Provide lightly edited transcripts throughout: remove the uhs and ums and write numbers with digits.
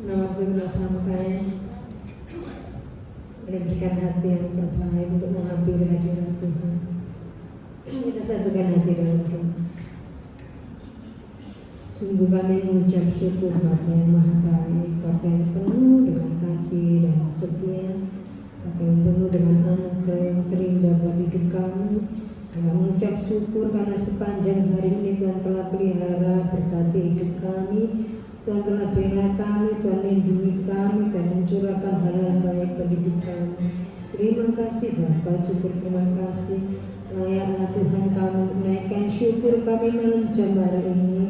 waktu telah sampai, berikan hati yang terbaik untuk menghampiri hadirat Tuhan. Kita satukan hati dalam doa. Sungguh kami mengucap syukur Bapa yang Maha Baik, Bapa yang penuh dengan kasih dan setia, Bapa yang penuh dengan anugerah yang terindah buat hidup kami. Kami mengucap syukur karena sepanjang hari ini Tuhan telah pelihara, berkati hidup kami, Tuhan telah bela kami, Tuhan lindungi kami, dan mencurahkan hal-hal baik bagi hidup kami. Terima kasih Bapa, syukur terima kasih. Layaklah Tuhan kami untuk menaikkan syukur kami malam jam hari ini,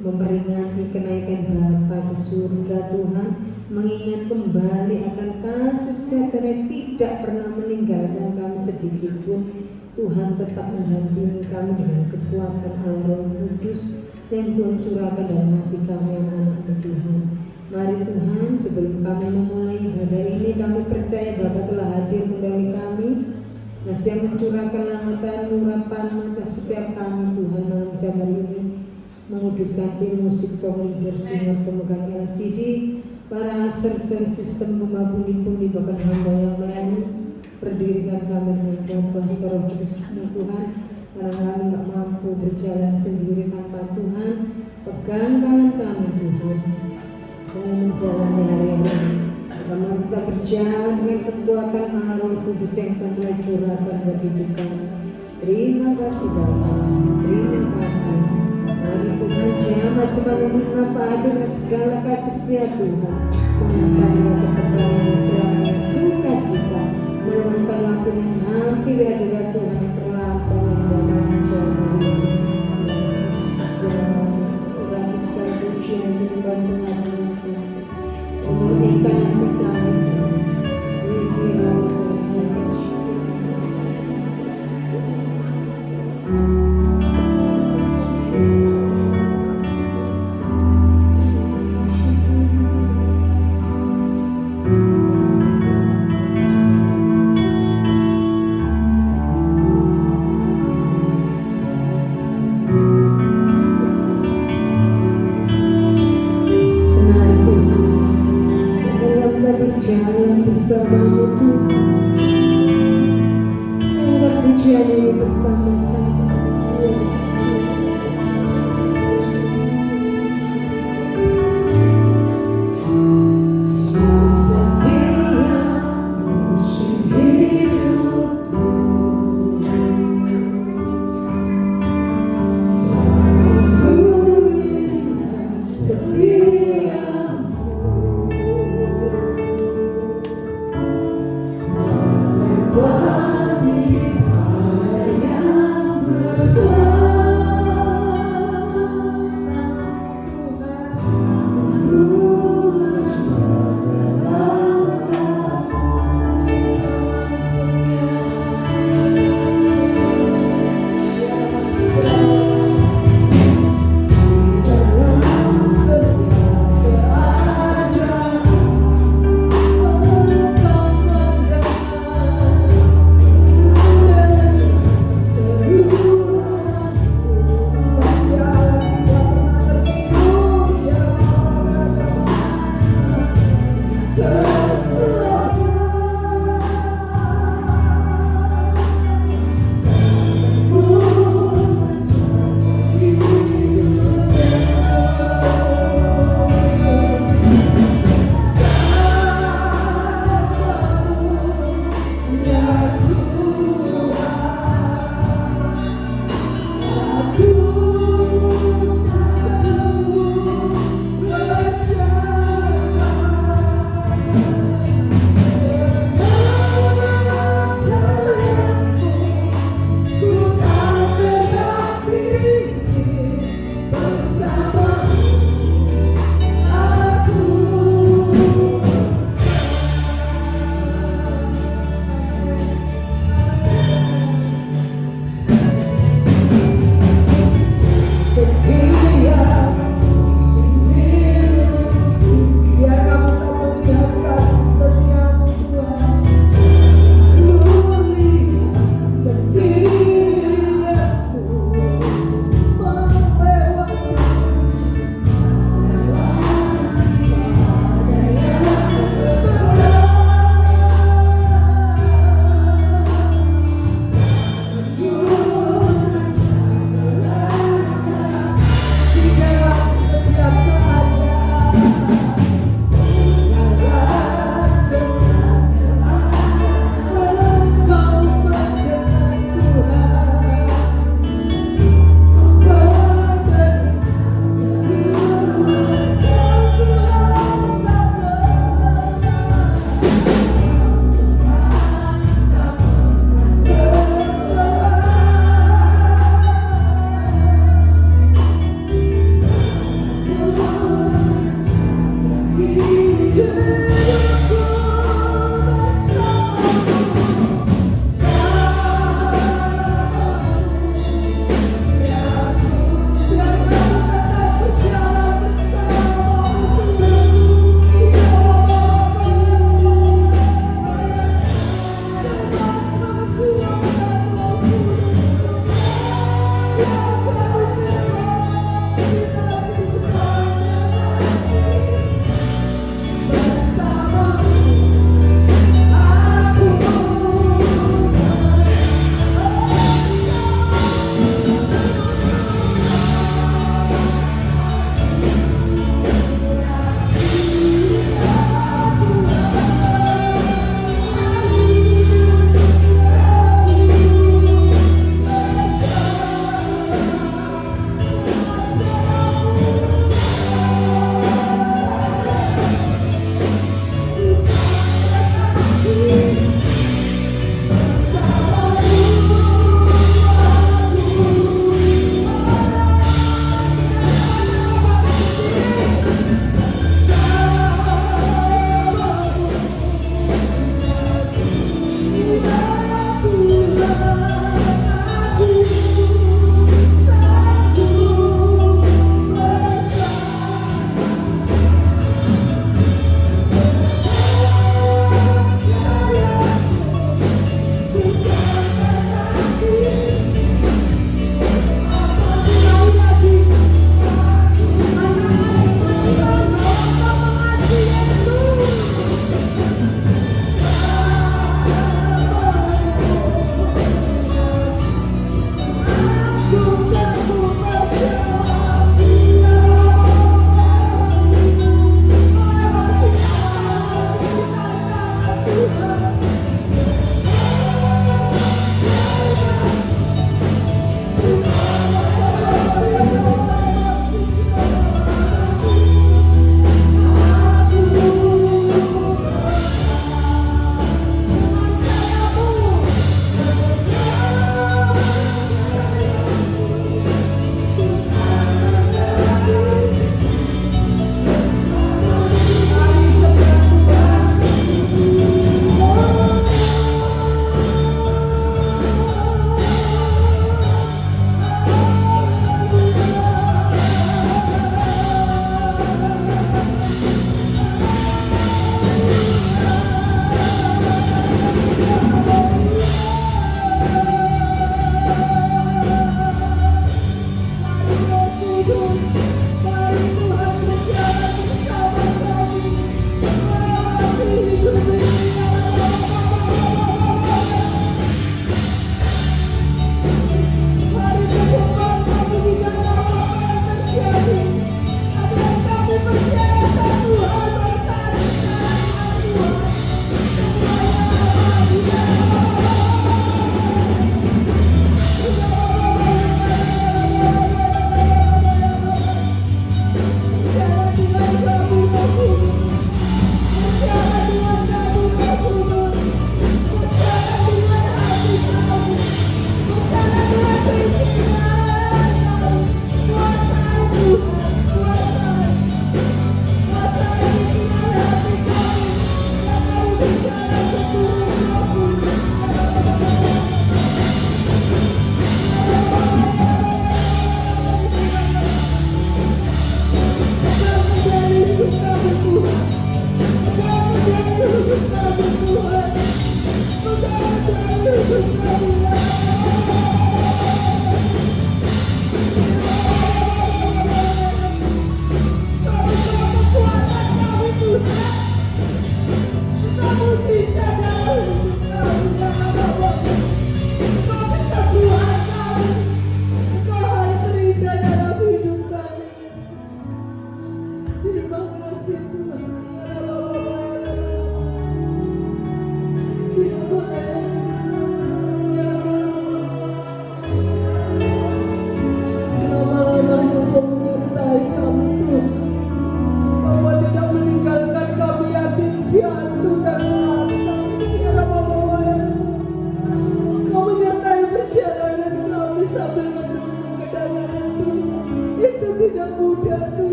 memperingati kenaikan Bapa ke surga Tuhan, mengingat kembali akan kasih setia yang tidak pernah meninggalkan kami sedikit pun. Tuhan tetap mendampingi kami dengan kekuatan Allah Roh Kudus yang Tuhan curahkan dalam hati kami anak-anak Tuhan. Mari Tuhan, sebelum kami memulai ibadah ini, kami percaya Bapa telah hadir kembali kami, dan Siap mencurahkan lautan urapan atas setiap kami Tuhan malam jam hari ini, menguduskan tim musik, song leader, singer, pemegang LCD, para asisten sistem pundi-pundi, bahkan hamba yang melayani. Berdirikan kami dengan kuasa Roh Kudus Tuhan, karena kami tak mampu berjalan sendiri tanpa Tuhan. Pegang tangan kami Tuhan, kami menjalani hari-hari. Kami kita berjalan dengan kekuatan Allah Roh Kudus yang telah curahkan buat hidup kami. Terima kasih Bapa, terima kasih. Mari Tuhan jamah menapa dengan segala kasih setia Tuhan, mengantarnya ke kebenaran selama sukacita, meluangkan waktu yang hampir hadirat Tuhan yang terlampau yang dalam jalan ini. Orang sekali pujian dan bantuan Tuhan, memurnikan hati kami Tuhan. Dikira berjalan bersamamu Tuhan, lewat pujian ini bersama-sama.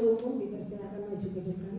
Direktur Umum dipersilakan maju ke depan.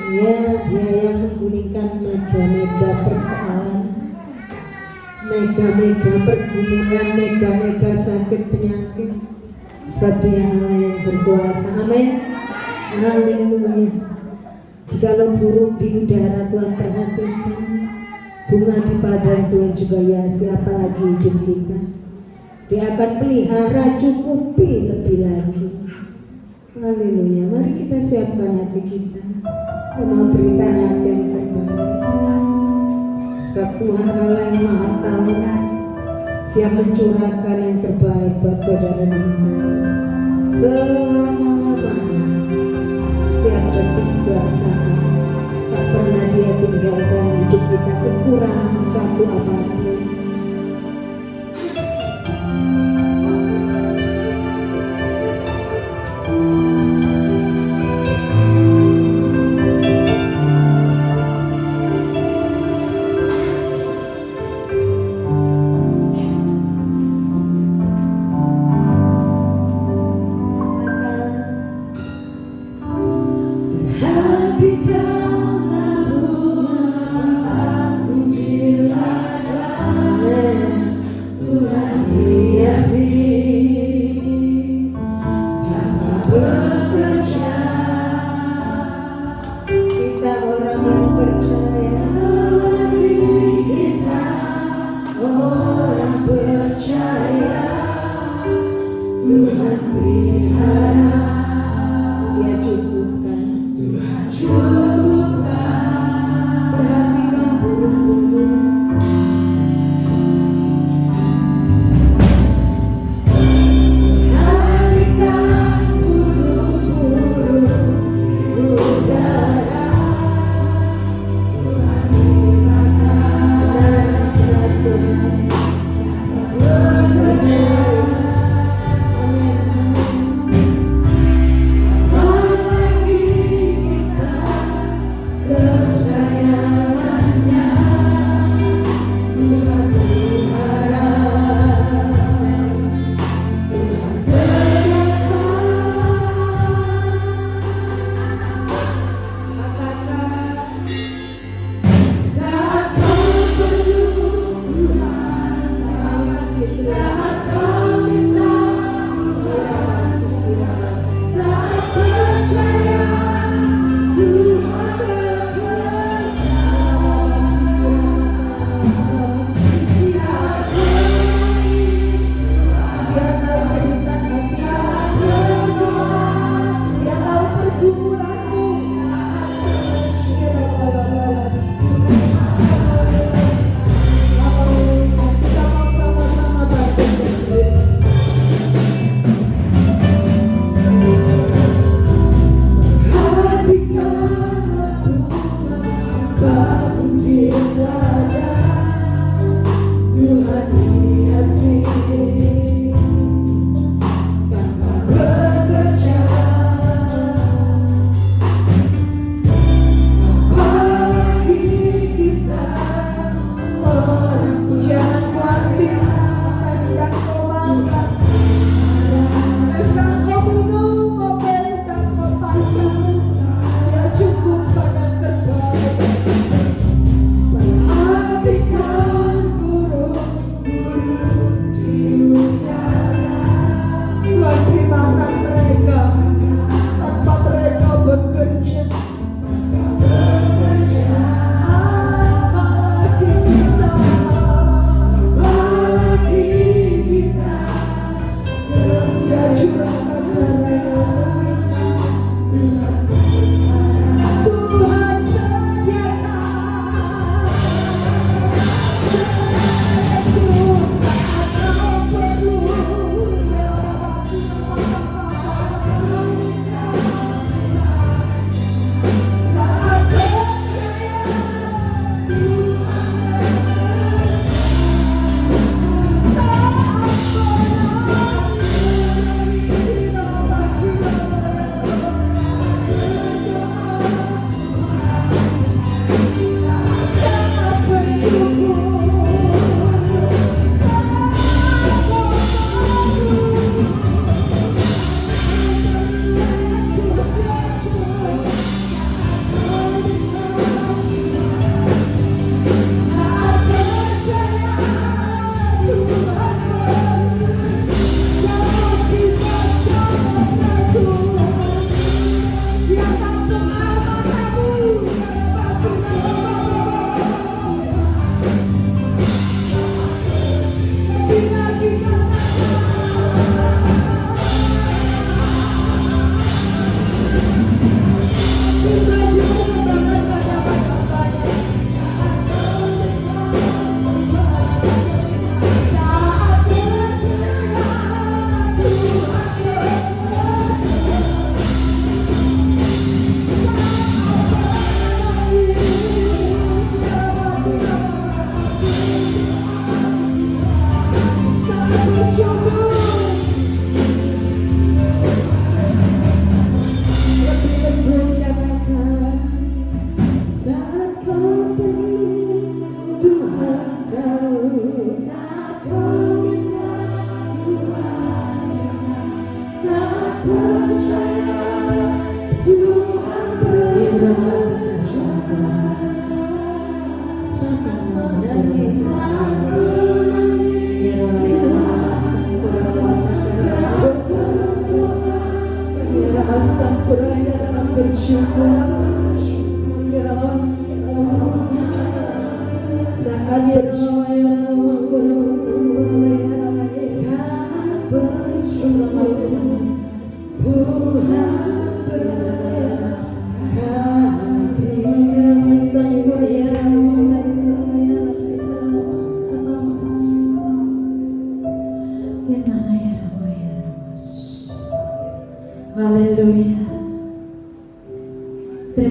Ya, dia yang menggulingkan mega-mega persoalan, mega-mega pergumulan, mega-mega sakit penyakit. Sebab dia Allah yang berkuasa. Amin. Haleluya. Jikalau burung di udara Tuhan perhatikan, bunga di padang Tuhan juga hiasi, apalagi hidup kita. Dia akan pelihara, cukupi lebih lagi. Haleluya. Mari kita siapkan hati kita. Kita mau beritanya yang terbaik. Sebab Tuhan Allah yang Maha Tahu siap mencurahkan yang terbaik buat saudara dan saya. Selama-lamanya, setiap detik, setiap saat, tak pernah Dia tinggalkan hidup kita kekurangan suatu apapun.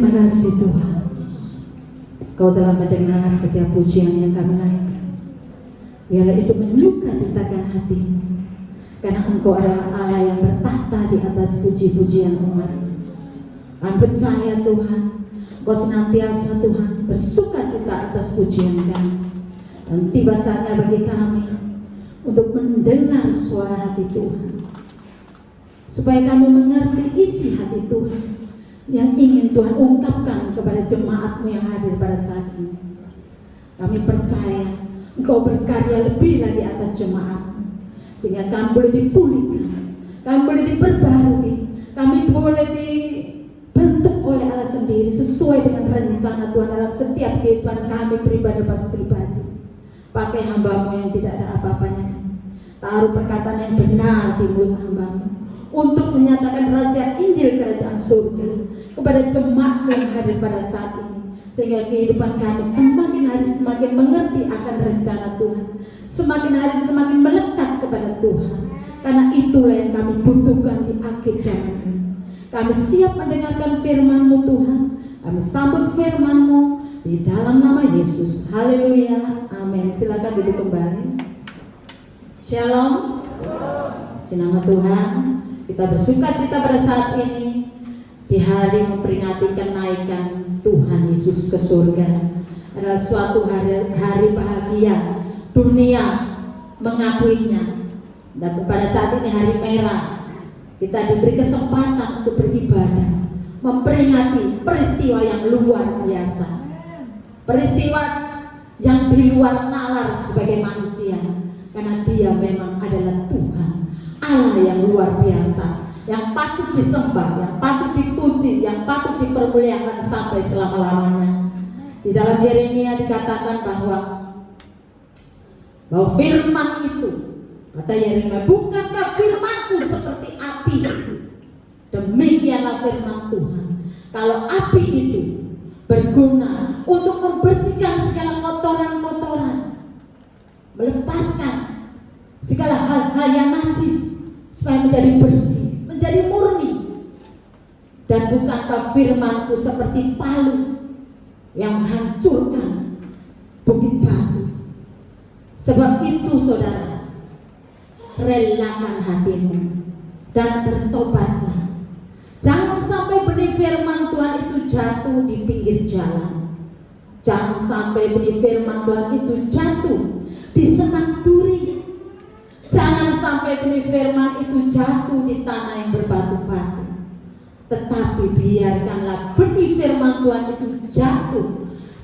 Terima kasih Tuhan, Kau telah mendengar setiap pujian yang kami naikkan. Biarlah itu menyukacitakan hatimu, karena Engkau adalah Allah yang bertahta di atas puji-pujian umat. Kami percaya Tuhan, Kau senantiasa Tuhan bersukacita atas pujian kami. Dan tiba saatnya bagi kami untuk mendengar suara hati Tuhan, supaya kami mengerti isi hati Tuhan yang ingin Tuhan ungkapkan kepada jemaat-Mu yang hadir pada saat ini. Kami percaya Engkau berkarya lebih lagi atas jemaat-Mu, sehingga kami boleh dipulihkan, kami boleh diperbarui, kami boleh dibentuk oleh Allah sendiri sesuai dengan rencana Tuhan dalam setiap kehidupan kami pribadi. Pakai hamba-Mu yang tidak ada apa-apanya, taruh perkataan yang benar di mulut hamba-Mu untuk menyatakan rahasia Injil Kerajaan Surga kepada jemaat yang hadir pada saat ini, sehingga kehidupan kami semakin hari semakin mengerti akan rencana Tuhan, semakin hari semakin melekat kepada Tuhan, karena itulah yang kami butuhkan di akhir zaman ini. Kami siap mendengarkan firman-Mu Tuhan, kami sambut firman-Mu di dalam nama Yesus. Haleluya, amin. Silakan duduk kembali. Shalom. Nama Tuhan, kita bersukacita pada saat ini di hari memperingati kenaikan Tuhan Yesus ke surga. Adalah suatu hari bahagia, dunia mengakuinya. Dan pada saat ini hari merah, kita diberi kesempatan untuk beribadah, memperingati peristiwa yang luar biasa, peristiwa yang di luar nalar sebagai manusia, karena Dia memang adalah Tuhan, Allah yang luar biasa, yang patut disembah, yang patut dipuji, yang patut dipermuliakan sampai selama-lamanya. Di dalam Yeremia dikatakan bahwa firman itu, kata Yeremia, bukankah firman-Ku seperti api? Demikianlah firman Tuhan. Kalau api itu berguna untuk membersihkan segala kotoran-kotoran, melepaskan segala hal-hal yang najis, supaya menjadi bersih, menjadi murni. Dan bukankah firman-Ku seperti palu yang menghancurkan bukit batu? Sebab itu saudara, relakan hatimu dan bertobatlah. Jangan sampai benih firman Tuhan itu jatuh di pinggir jalan. Jangan sampai benih firman Tuhan itu jatuh di senang duri. Jangan sampai benih firman itu jatuh di tanah yang berbatu-batu. Tetapi biarkanlah benih firman Tuhan itu jatuh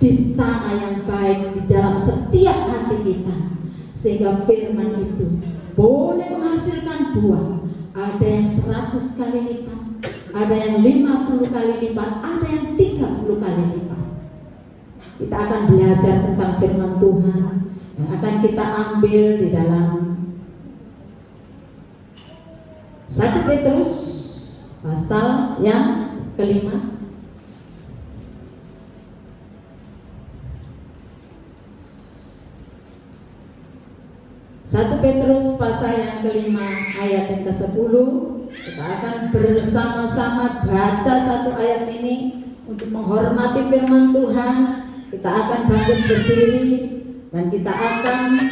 di tanah yang baik di dalam setiap hati kita, sehingga firman itu boleh menghasilkan buah. Ada yang 100 kali lipat, ada yang 50 kali lipat, ada yang 30 kali lipat. Kita akan belajar tentang firman Tuhan yang akan kita ambil di dalam 1 Petrus pasal yang kelima. 1 Petrus pasal yang kelima ayat yang ke-10. Kita akan bersama-sama baca satu ayat ini untuk menghormati firman Tuhan. Kita akan bangkit berdiri dan kita akan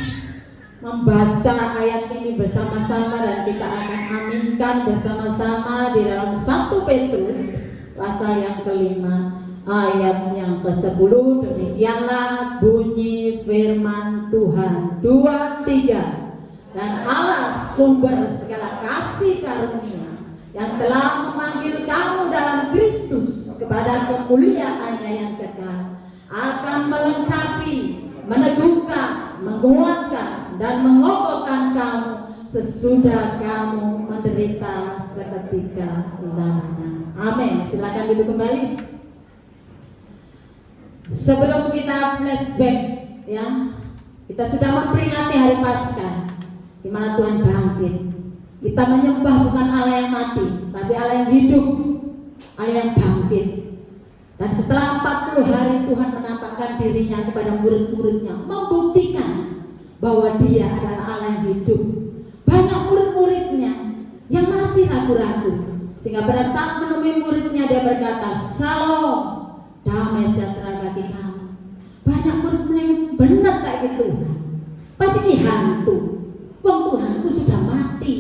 membaca ayat ini bersama-sama, dan kita akan aminkan bersama-sama di dalam 1 Petrus pasal yang kelima ayat yang ke-10. Demikianlah bunyi firman Tuhan. 2, 3. Dan Allah sumber segala kasih karunia yang telah memanggil kamu dalam Kristus kepada kemuliaannya yang kekal, akan melengkapi, meneguhkan, menguatkan, dan mengokohkan kamu sesudah kamu menderita seketika lamanya. Amin. Silakan duduk kembali. Sebelum kita flashback, ya, kita sudah memperingati hari Paskah, di mana Tuhan bangkit. Kita menyembah bukan Allah yang mati, tapi Allah yang hidup, Allah yang bangkit. Dan setelah 40 hari Tuhan menampakkan dirinya kepada murid-muridnya, membuktikan bahwa Dia adalah Allah yang hidup. Banyak murid-muridnya yang masih ragu-ragu, sehingga pada saat menemui muridnya Dia berkata, "Shalom, damai sejahtera bagi kamu. Banyak murid yang benar kayak gitu, pasti hantu. Wong Tuhanku sudah mati.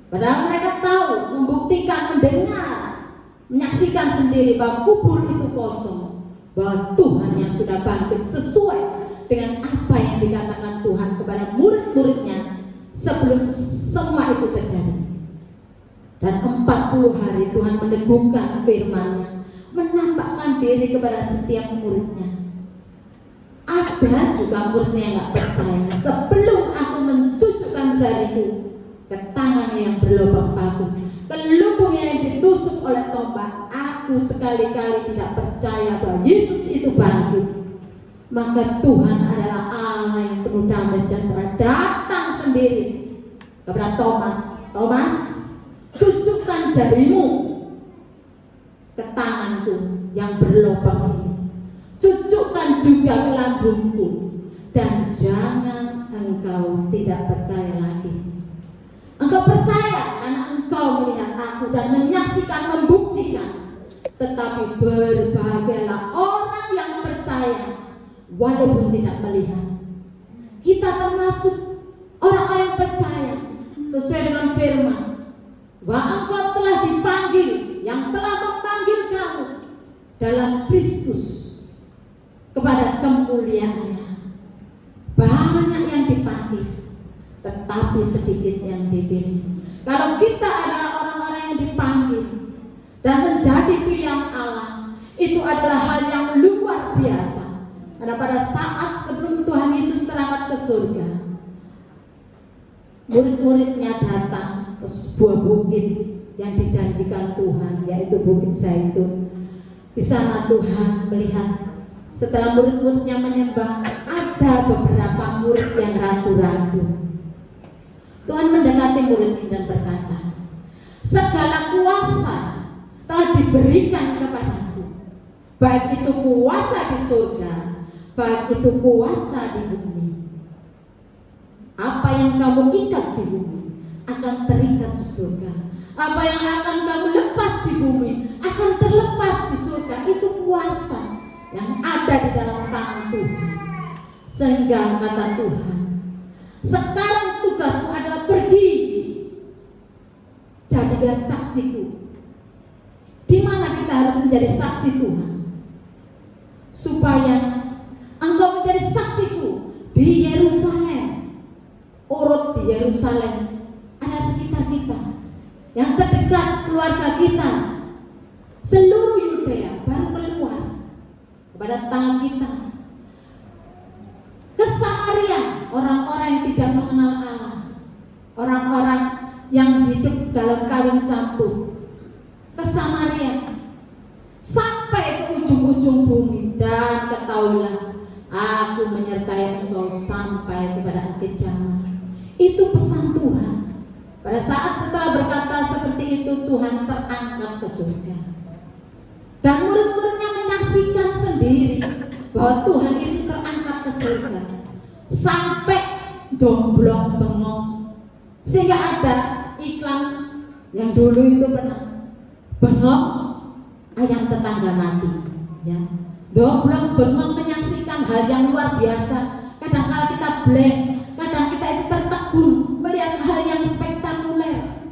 Padahal mereka tahu, membuktikan, mendengar, menyaksikan sendiri bahwa kubur itu kosong, bahwa Tuhan yang sudah bangkit sesuai dengan apa yang dikatakan Tuhan kepada murid-muridnya sebelum semua itu terjadi. Dan 40 hari Tuhan meneguhkan firman-Nya, menampakkan diri kepada setiap muridnya. Ada juga muridnya yang gak percaya. Sebelum aku mencucukkan jariku ke tangan yang berlubang paku, ke lubangnya yang ditusuk oleh tombak, aku sekali-kali tidak percaya bahwa Yesus itu bangkit. Maka Tuhan adalah Allah yang penuh damai sejahtera, datang sendiri kepada Thomas. Thomas, cucukkan jarimu ke tanganku yang berlubang ini. Cucukkan juga ke lambungku, dan jangan engkau tidak percaya lagi. Engkau percaya karena engkau melihat aku dan menyaksikan, membuktikan. Tetapi berbahagialah orang yang percaya walaupun tidak melihat. Kita termasuk orang-orang yang percaya sesuai dengan firman bahwa engkau telah dipanggil, yang telah memanggil kamu dalam Kristus kepada kemuliaannya. Banyak yang dipanggil, tetapi sedikit yang dipilih. Kalau kita adalah orang-orang yang dipanggil dan menjadi pilihan Allah, itu adalah hal yang luar biasa. Karena pada saat sebelum Tuhan Yesus terangkat ke surga, murid-muridnya datang ke sebuah bukit yang dijanjikan Tuhan, yaitu Bukit Zaitun. Di sana Tuhan melihat, setelah murid-muridnya menyembah, ada beberapa murid yang ragu-ragu. Tuhan mendekati murid ini dan berkata, segala kuasa telah diberikan kepadaku, baik itu kuasa di surga, baik itu kuasa di bumi. Apa yang kamu ikat di bumi akan terikat di surga. Apa yang akan kamu lepas di bumi akan terlepas di surga. Itu kuasa yang ada di dalam tangan Tuhan. Sehingga kata Tuhan, sekarang tugasmu adalah pergi, jadilah saksiku. Di mana kita harus menjadi saksi Tuhan? Supaya engkau menjadi saksiku di Yerusalem. Urut di Yerusalem ada sekitar kita, yang terdekat keluarga kita, seluruh Yudea baru keluar kepada tangan kita. Ke Samaria, orang-orang yang tidak mengenal Allah, orang-orang yang hidup dalam kawin campur. Ke Samaria, sampai ke ujung-ujung bumi, dan ketahuilah, aku menyertai engkau sampai kepada akhir zaman. Itu pesan Tuhan. Pada saat setelah berkata seperti itu, Tuhan terangkat ke surga. Dan murid-muridnya menyaksikan sendiri bahwa Tuhan itu terangkat ke surga, sampai domblong bengong. Sehingga ada iklan yang dulu itu pernah, bengong ayam tetangga mati, ya. Domblong bengong menyaksikan hal yang luar biasa. Kadang-kadang kita blank, kadang kita itu tertegun melihat hal yang spektakuler.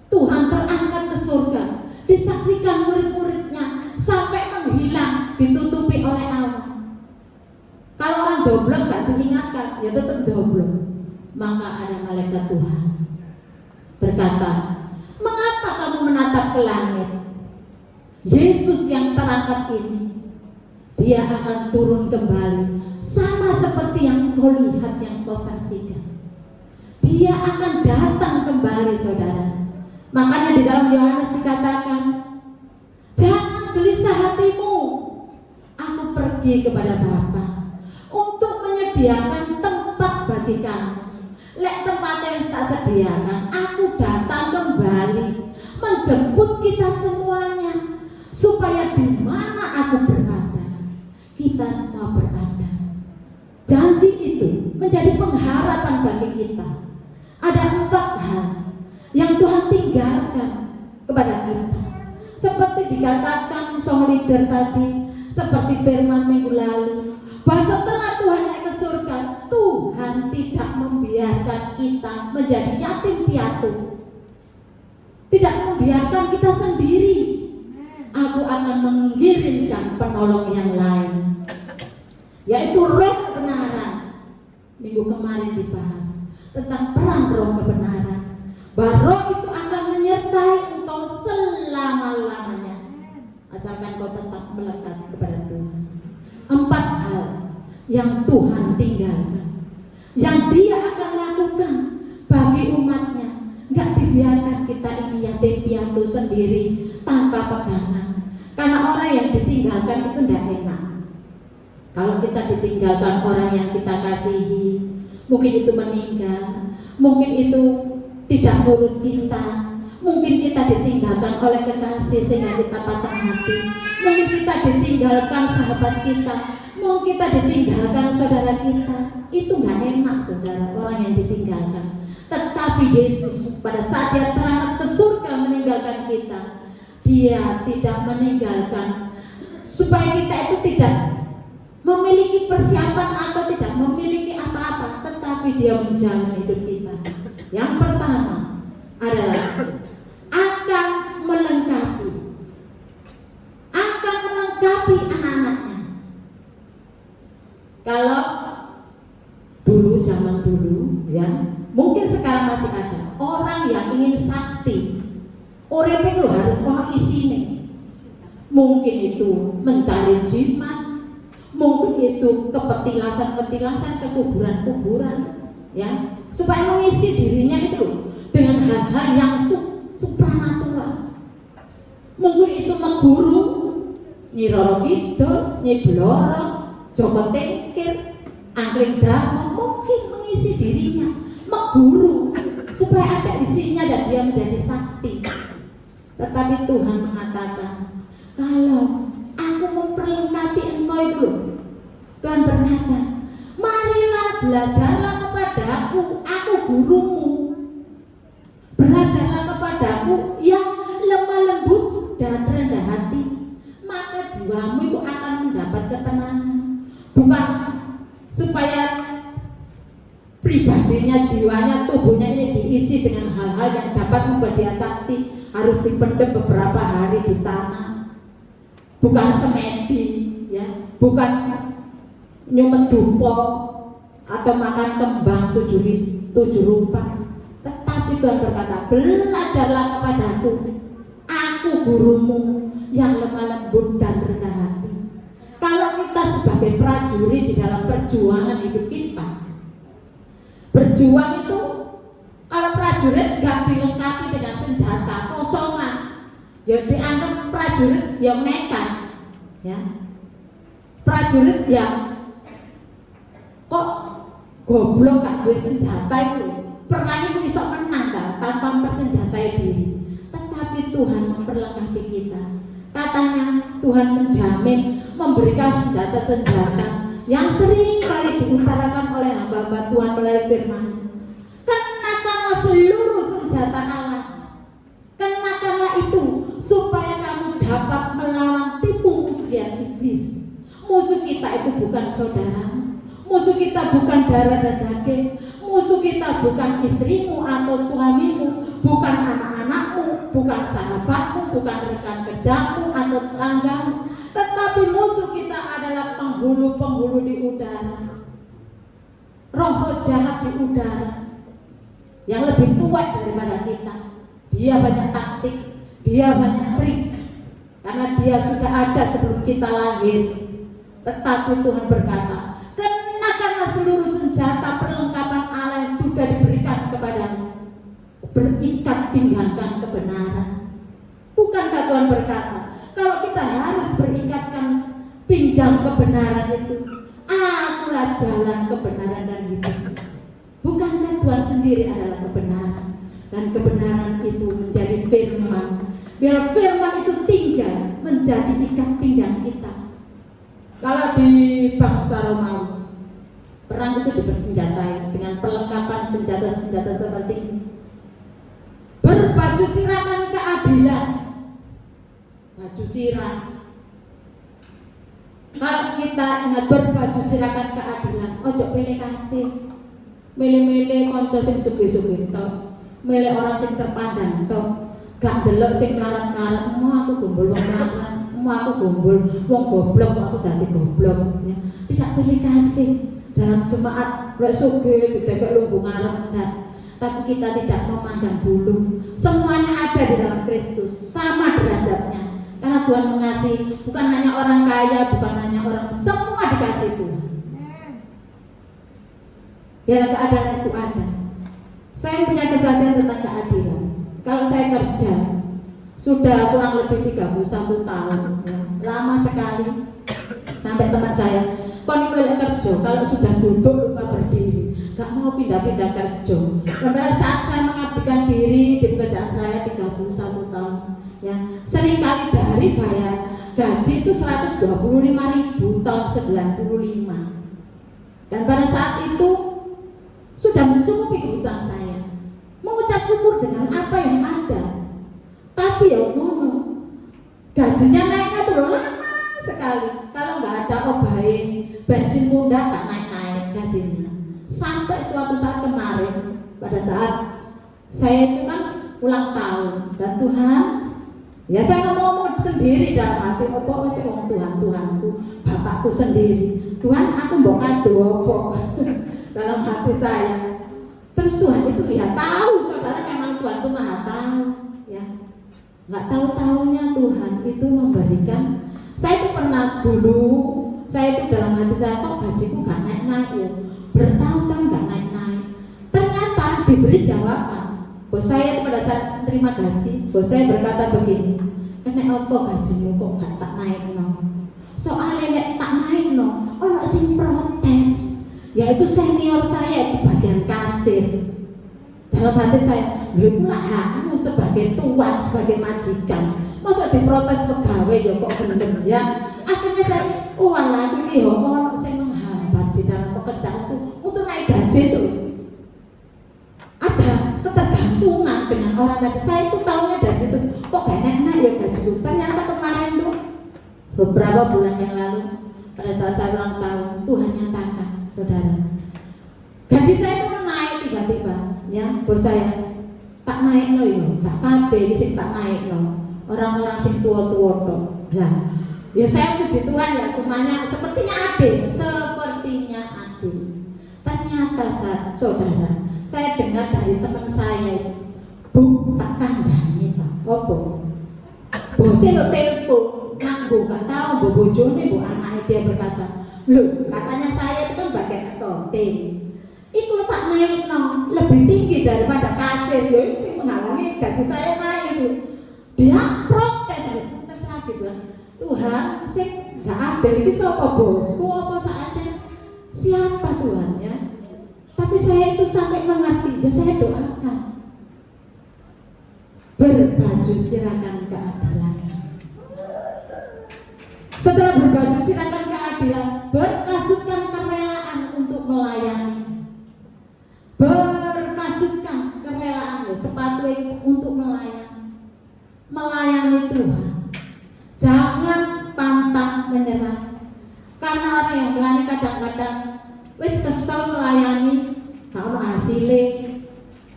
Tuhan terangkat ke surga, disaksikan murid-muridnya sampai menghilang, ditutupi oleh awan. Kalau orang domblong gak diingatkan, ya tetap domblong. Maka ada malaikat Tuhan berkata, mengapa kamu menatap ke langit? Yesus yang terangkat ini, dia akan turun kembali, sama seperti yang kau lihat, yang kau saksikan. Dia akan datang kembali, saudara. Makanya di dalam Yohanes dikatakan, jangan gelisah hatimu, aku pergi kepada Bapa untuk menyediakan tempat bagi kamu. Lek tempatnya wis tak sediakan, aku datang kembali menjemput kita semuanya, supaya di mana aku berada, kita semua berada. Janji itu menjadi pengharapan bagi kita. Ada 4 hal yang Tuhan tinggalkan kepada kita. Seperti dikatakan song leader tadi, seperti firman minggu lalu, bahwa setelah Tuhan naik ke surga, Tuhan tidak membiarkan kita menjadi yatim piatu, tidak membiarkan kita sendiri. Aku akan mengirimkan penolong yang lain, yaitu roh kebenaran. Minggu kemarin dibahas tentang peran roh kebenaran, bahwa roh itu akan menyertai engkau selama-lamanya, asalkan kau tetap melekat kepada Tuhan. 4 hal yang Tuhan tinggalkan, yang Dia akan lakukan bagi umatnya. Gak dibiarkan kita ini yatim piatu sendiri tanpa pegangan. Karena orang yang ditinggalkan itu tidak enak. Kalau kita ditinggalkan orang yang kita kasihi, mungkin itu meninggal, mungkin itu tidak ngurus kita, mungkin kita ditinggalkan oleh kekasih sehingga kita patah hati, mungkin kita ditinggalkan sahabat kita, mungkin kita ditinggalkan saudara kita. Itu gak enak, saudara, orang yang ditinggalkan. Tetapi Yesus pada saat Dia terangkat ke surga meninggalkan kita, Dia tidak meninggalkan supaya kita itu tidak memiliki persiapan atau tidak memiliki apa-apa, tetapi Dia menjamin hidup kita. Yang pertama adalah akan melengkapi anak-anaknya. Kalau dulu, zaman dulu ya, mungkin sekarang masih ada orang yang ingin sakti, uripnya lo harus ono isine. Mungkin itu mencari jimat, mungkin itu kepetilasan ke kuburan-kuburan, ya, supaya mengisi dirinya itu dengan hal-hal yang supranatural. Mungkin itu meguru, Nyi Roro Kidul, Nyi Bloro, Joko Tengkir, Angling Darmo, mungkin mengisi dirinya meguru supaya ada isinya dan dia menjadi sakti. Tetapi Tuhan mengatakan, kalau aku memperlengkapi engkau itu, Tuhan berkata, marilah belajarlah kepadaku, aku gurumu. Belajarlah kepadaku yang lemah lembut dan rendah hati, maka jiwamu itu akan mendapat ketenangan. Bukan supaya pribadinya, jiwanya, tubuhnya ini diisi dengan hal-hal yang dapat membuat dia sakti, harus dipendam beberapa hari di tanah. Bukan semedi, ya, bukan nyumet dupo atau makan kembang 7 rupa. Tetapi Tuhan berkata, belajarlah kepadaku, aku gurumu yang lemah lembut dan rendah hati. Kalau kita sebagai prajurit di dalam perjuangan hidup kita, berjuang itu, kalau prajurit gak dilengkapi dengan senjata kosongan, ya dianggap prajurit yang nekat, ya, prajurit yang kok goblok gak duwe senjata itu, perang itu bisa menang gak tanpa mempersenjatai diri. Tetapi Tuhan memperlengkapi kita. Katanya Tuhan menjamin memberikan senjata-senjata yang sering kali diutarakan oleh hamba-hamba Tuhan melalui firman. Kenakanlah seluruh senjata Allah. Kenakanlah itu supaya kamu dapat melawan tipu muslihat iblis. Musuh kita itu bukan saudara, musuh kita bukan darah dan daging, musuh kita bukan istrimu atau suamimu, bukan anak-anakmu, bukan sahabatmu, bukan rekan kerjamu atau tetanggamu, tetapi musuh kita adalah penghulu-penghulu di udara, roh-roh jahat di udara yang lebih tua daripada kita. Dia banyak taktik, dia banyak trik, karena dia sudah ada sebelum kita lahir. Tetapi Tuhan berkata, kenakanlah seluruh senjata perlengkapan Allah yang sudah diberikan kepadamu. Berikat pinggangkan kebenaran. Bukankah Tuhan berkata, kalau kita harus berikatkan pinggang kebenaran itu, akulah jalan kebenaran dan hidup. Bukankah Tuhan sendiri adalah kebenaran, dan kebenaran itu menjadi firman. Biar firman itu tinggal menjadi ikat pinggang kita. Kalau di bangsa Romawi, perang itu dipersenjatai dengan perlengkapan senjata-senjata seperti ini. Berbaju sirakan keadilan, baju sirah Kalau kita ingat berbaju sirakan keadilan, ojo pilih kasih, milih-milih konco sing sugih-sugih tok, milih orang sing terpandang tok, gak delok sing melarat-melarat, aku gombol wong melarat, aku gombol wong goblok, aku dadi goblok. Ya. Tidak pilih kasih dalam jemaat, lek sugih didekek lumbung ngarep ndak. Tapi kita tidak memandang bulu. Semuanya ada di dalam Kristus, sama derajatnya. Karena Tuhan mengasihi bukan hanya orang kaya, bukan hanya orang, semua dikasih Tuhan. Biar keadilan itu ada. Saya punya kesaksian tentang keadilan. Kalau saya kerja sudah kurang lebih 31 tahun, ya, lama sekali. Sampai teman saya, kon iki kerja, kalau sudah duduk lupa berdiri, gak mau pindah-pindah kerja. Pada saat saya mengabdikan diri di pekerjaan saya 31 tahun, ya, seringkali dari bayar gaji itu 125.000 tahun 95. Dan pada saat itu sudah mencukupi kebutuhan saya. Mengucap syukur dengan apa yang ada. Tapi ya gajinya naiknya tuh lama sekali. Kalau nggak ada obain, bensin muda nggak naik-naik gajinya. Sampai suatu saat kemarin, pada saat saya itu kan ulang tahun, dan Tuhan, ya saya ngomong sendiri dalam hati, apa sih Tuhanku, Bapakku sendiri. Tuhan, aku mau kado apa dalam hati saya. Terus Tuhan itu lihat, tahu saudara, memang Tuhan itu maha tahu, ya. Nggak tahu-tahunya Tuhan itu memberikan. Saya itu pernah dulu, saya itu dalam hati saya, kok gajiku gak naik-naik ya, bertahun-tahun gak naik-naik. Ternyata diberi jawaban. Bos saya itu pada saat menerima gaji, bos saya berkata begini, kena apa gajimu kok gak tak naik no? Soalnya nek tak naik no, ono sing protes, yaitu senior saya di bagian kasir. Dalam hati saya, lho pula hakmu sebagai tuan, sebagai majikan, masa diprotes pegawai ya kok gendem ya. Akhirnya saya, walah ini ya ono sing menghambat di dalam pekerjaanku untuk naik gaji itu. Ada ketergantungan dengan orang tadi. Saya itu tahunya dari situ, kok gak enak ya gajiku. Ternyata kemarin tuh beberapa bulan yang lalu, pada saat saya ulang tahun, Tuhan nyatakan, saudara, gaji saya itu naik tiba-tiba. Ya, bos saya tak naik no yo, gak kabeh sing tak naik no. Orang-orang sing tua-tua tok. Lah, ya saya puji Tuhan ya, semuanya sepertinya adil, Ternyata saudara, saya dengar dari teman saya, Bu, tak kandani Pak. Opo? Bosnya lo telepon, nganggo gak tahu bu bojone bu anaknya, dia berkata, "Loh, katanya saya itu kan bagian accounting. Itu lo tak naik no, lebih tinggi daripada kasir, yo ini sih menghalangi gaji saya naik itu." Dia protes lagi bilang, "Tuhan, sih nggak ada ini siapa bosku apa saatnya? Siapa Tuhan ya?" Tapi saya itu sampai mengerti, ya saya doakan. Berbaju sirakan keadilan. Setelah berbaju sirakan keadilan, berkasutkan kerelaan untuk melayani. Berkasutkan kerelaan sepatu untuk melayani. Melayani Tuhan. Jangan pantang menyerah. Karena orang yang melayani kadang-kadang wis kesel melayani, gak ono hasilnya.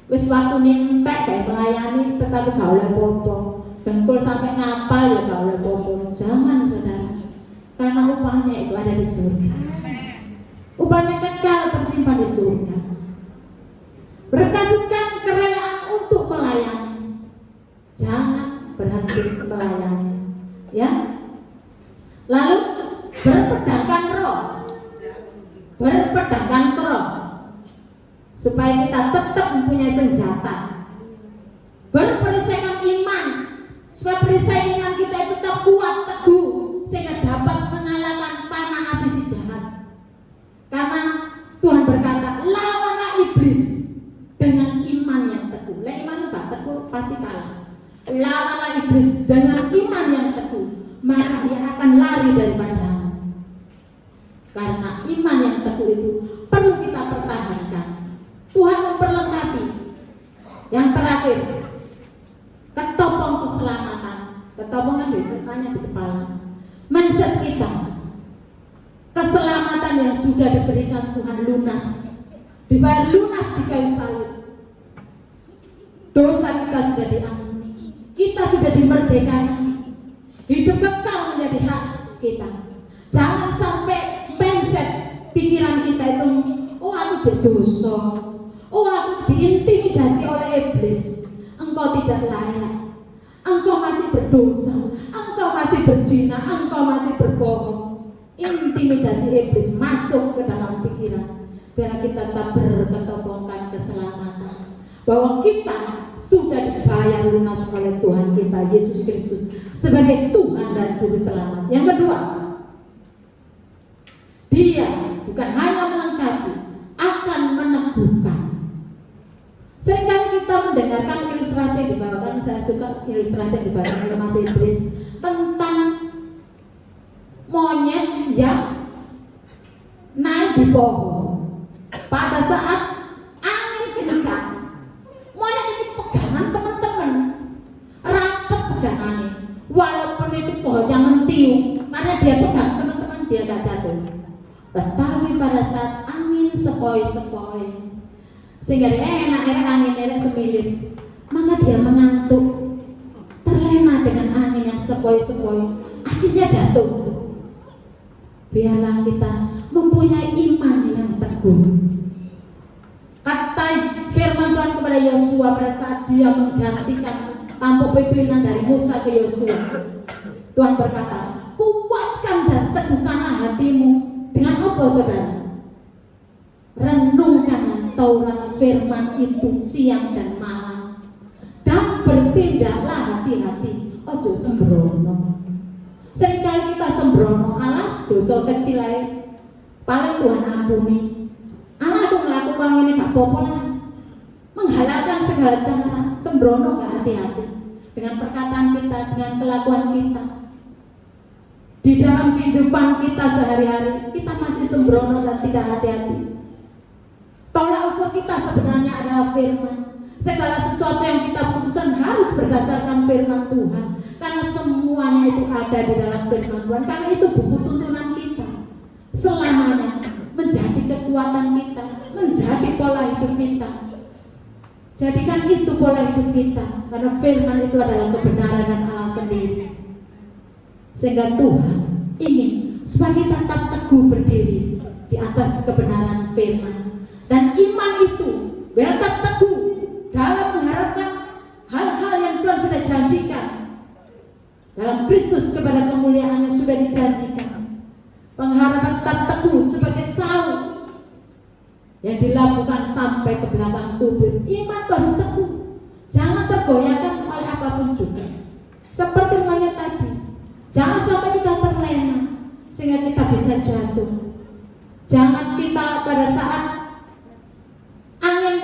Wis waktu entek kayak melayani tetapi gak oleh apa-apa. Dengkul sampai ngapal ya gak oleh apa-apa. Jangan saudara. Karena upahnya itu ada di surga. Upahnya kekal tersimpan di surga. Berkasutkan kerelaan untuk melayani. Jangan berhenti melayani. Ya. Lalu berpedangkan roh. Berpedangkan roh. Supaya kita tetap mempunyai senjata. Berperisaikan iman. Supaya perisai iman kita itu tetap kuat, teguh, sehingga dapat mengalahkan panah api si jahat. Karena Tuhan berkata, lawanlah iblis dengan iman yang teguh. Lah iman gak teguh pasti kalah. Lawanlah iblis dengan iman yang teguh, maka dia akan lari daripadamu. Karena iman yang teguh itu perlu kita pertahankan. Tuhan memperlengkapi. Yang terakhir, ketopong keselamatan. Ketopong kan ditanya di kepala. Mindset kita. sama Tuhan lunas, dibayar lunas di kayu salib. Dosa kita sudah diampuni, kita sudah dimerdekakan, hidup kekal menjadi hak kita. Jangan sampai mindset pikiran kita itu, oh aku jadi dosa, oh aku diintimidasi oleh iblis. Engkau tidak layak, engkau masih berdosa, engkau masih berzina, engkau masih berbohong. Intimidasi iblis masuk ke dalam pikiran, biar kita tak berketopokan keselamatan, bahwa kita sudah dibayar lunas oleh Tuhan kita Yesus Kristus sebagai Tuhan dan Juru Selamat. Yang kedua, Dia bukan hanya melengkapi, akan meneguhkan. Seringkali kita mendengarkan ilustrasi yang dibawakan, saya suka ilustrasi yang dibawakan oleh Mas Idris tentang monyet yang naik di pohon. Pada saat angin kencang, monyet ini pegangan teman-teman, rapat pegangannya. Walaupun itu pohon yang mentiung, karena dia pegang teman-teman, dia gak jatuh. Tetapi pada saat angin sepoi-sepoi, sehingga dia enak-enak angin semilir, maka dia mengantuk, terlena dengan angin yang sepoi-sepoi, akhirnya jatuh. Biarlah kita mempunyai iman yang teguh. Kata firman Tuhan kepada Yosua pada saat dia menggantikan tampuk pimpinan dari Musa ke Yosua, Tuhan berkata, kuatkan dan teguhkanlah hatimu. Dengan apa saudara? Renungkan Taurat firman itu siang dan malam, dan bertindaklah hati-hati, ojo sembrono. Seringkali kita sembrono, alas dosa kecil aja, paling Tuhan ampuni. Alah aku melakukan ini gak apa-apa lah, menghalalkan segala cara, sembrono gak hati-hati dengan perkataan kita, dengan kelakuan kita. Di dalam kehidupan kita sehari-hari, kita masih sembrono dan tidak hati-hati. Tolak ukur kita sebenarnya adalah firman. Segala sesuatu yang kita putuskan harus berdasarkan firman Tuhan, karena semuanya itu ada di dalam firman Tuhan. Karena itu buku tuntunan kita selamanya, menjadi kekuatan kita, menjadi pola hidup kita. Jadikan itu pola hidup kita, karena firman itu adalah kebenaran dan Allah sendiri. Sehingga Tuhan ingin supaya kita tetap teguh berdiri di atas kebenaran firman, dan iman itu biar tetap teguh dalam mengharapkan hal-hal yang Tuhan sudah janjikan dalam Kristus, kepada kemuliaan yang sudah dijanjikan. Pengharapan tetap teguh sebagai Saul yang dilakukan sampai ke belakang tubuh. Iman itu harus teguh, jangan tergoyahkan oleh apapun juga. Seperti monyet tadi, jangan sampai kita terlena sehingga kita bisa jatuh. Jangan kita pada saat angin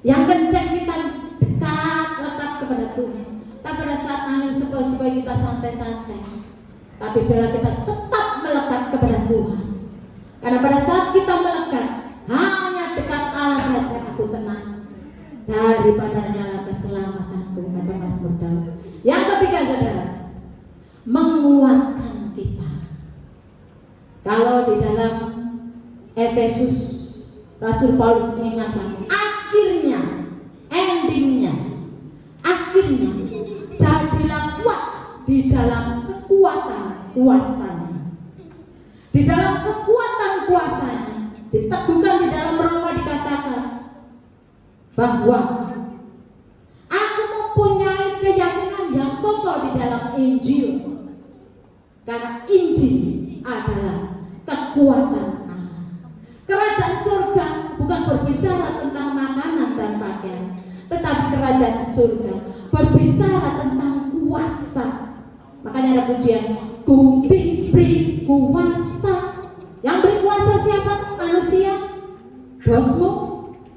yang kencang kita dekat lekat kepada Tuhan, tapi pada saat angin sepoi-sepoi kita santai-santai. Tapi bila kita tetap melekat kepada Tuhan, karena pada saat kita melekat hanya dekat Allah saja aku tenang, daripada nyala keselamatanku, kata Mazmur Daud. Yang ketiga saudara, menguatkan kita. Kalau di dalam Efesus Rasul Paulus mengingatkan, endingnya, jadilah kuat di dalam kekuatan kuasanya. Di dalam kekuatan kuasanya, diteguhkan di dalam Roma dikatakan bahwa aku mempunyai keyakinan yang kokoh di dalam Injil, karena Injil adalah kekuatan Allah. Kerajaan surga bukan berbicara tentang makanan dan pakaian, tetapi kerajaan surga berbicara tentang kuasa. Makanya ada pujian, ku diberi kuasa. Yang beri kuasa siapa? Manusia? Bosmu?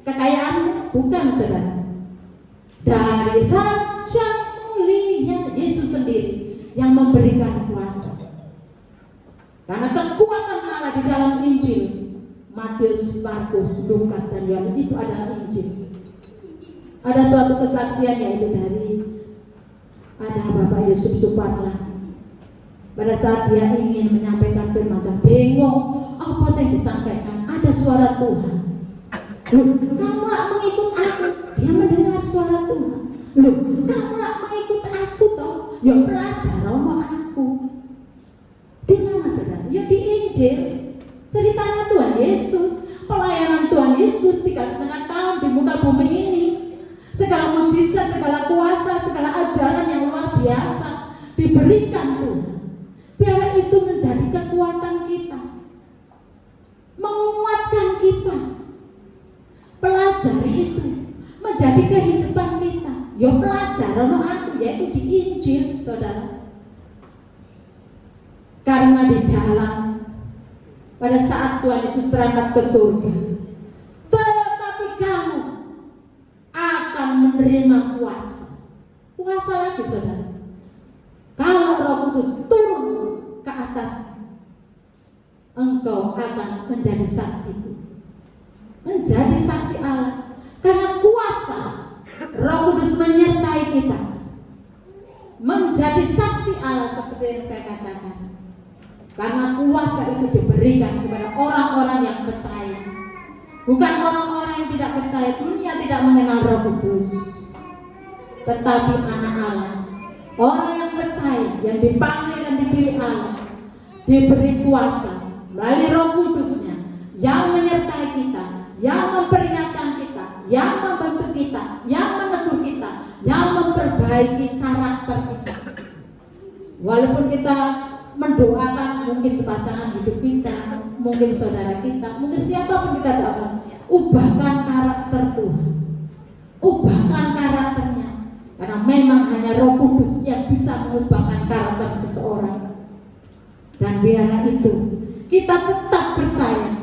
Kekayaanmu? Bukan, saudara. Dari Raja mulia Yesus sendiri yang memberikan kuasa. Karena kekuatan Allah di dalam Injil Matius, Markus, Lukas, dan Yohanes itu adalah Injil. Ada suatu kesaksian yaitu dari ada Bapak Yusuf Suparlan. Pada saat dia ingin menyampaikan firman Tuhan, bingung, Apa yang disampaikan? Ada suara Tuhan. Loh, kamu lah mengikut aku. Dia mendengar suara Tuhan. Loh, kamu lah mengikut aku toh. Ya belajar sama aku. Di mana saudara? Ya di Injil. Ceritanya Tuhan Yesus. Pelayanan Tuhan Yesus 3,5 tahun di muka bumi ini. Segala mujizat, segala kuasa, segala ajaran yang luar biasa diberikan Tuhan. Biar itu menjadi kekuatan kita, menguatkan kita. Pelajari itu menjadi kehidupan kita. Ya pelajaran aku, yaitu di Injil, saudara. Karena di dalam pada saat Tuhan Yesus terangkat ke surga, tetapi kamu akan menerima kuasa. Kuasa lagi, saudara. Kalau Roh Kudus turun ke atas, engkau akan menjadi saksiku, menjadi saksi Allah. Karena kuasa Roh Kudus menyertai kita, menjadi saksi Allah seperti yang saya katakan. Karena kuasa itu diberikan kepada orang-orang yang percaya, bukan orang-orang yang tidak percaya. Dunia tidak mengenal Roh Kudus, tetapi anak Allah, orang yang percaya, yang dipanggil dan dipilih Allah, diberi kuasa melalui Roh Kudusnya yang menyertai kita, yang memperingatkan kita, yang membentuk kita, yang menegur kita, yang memperbaiki karakter kita. Walaupun kita mendoakan mungkin pasangan hidup kita, mungkin saudara kita, mungkin siapapun kita doakan, ubahkan karakter Tuhan, ubahkan karakternya. Karena memang hanya Roh Kudus yang bisa mengubahkan karakter seseorang. Dan biarlah itu kita tetap percaya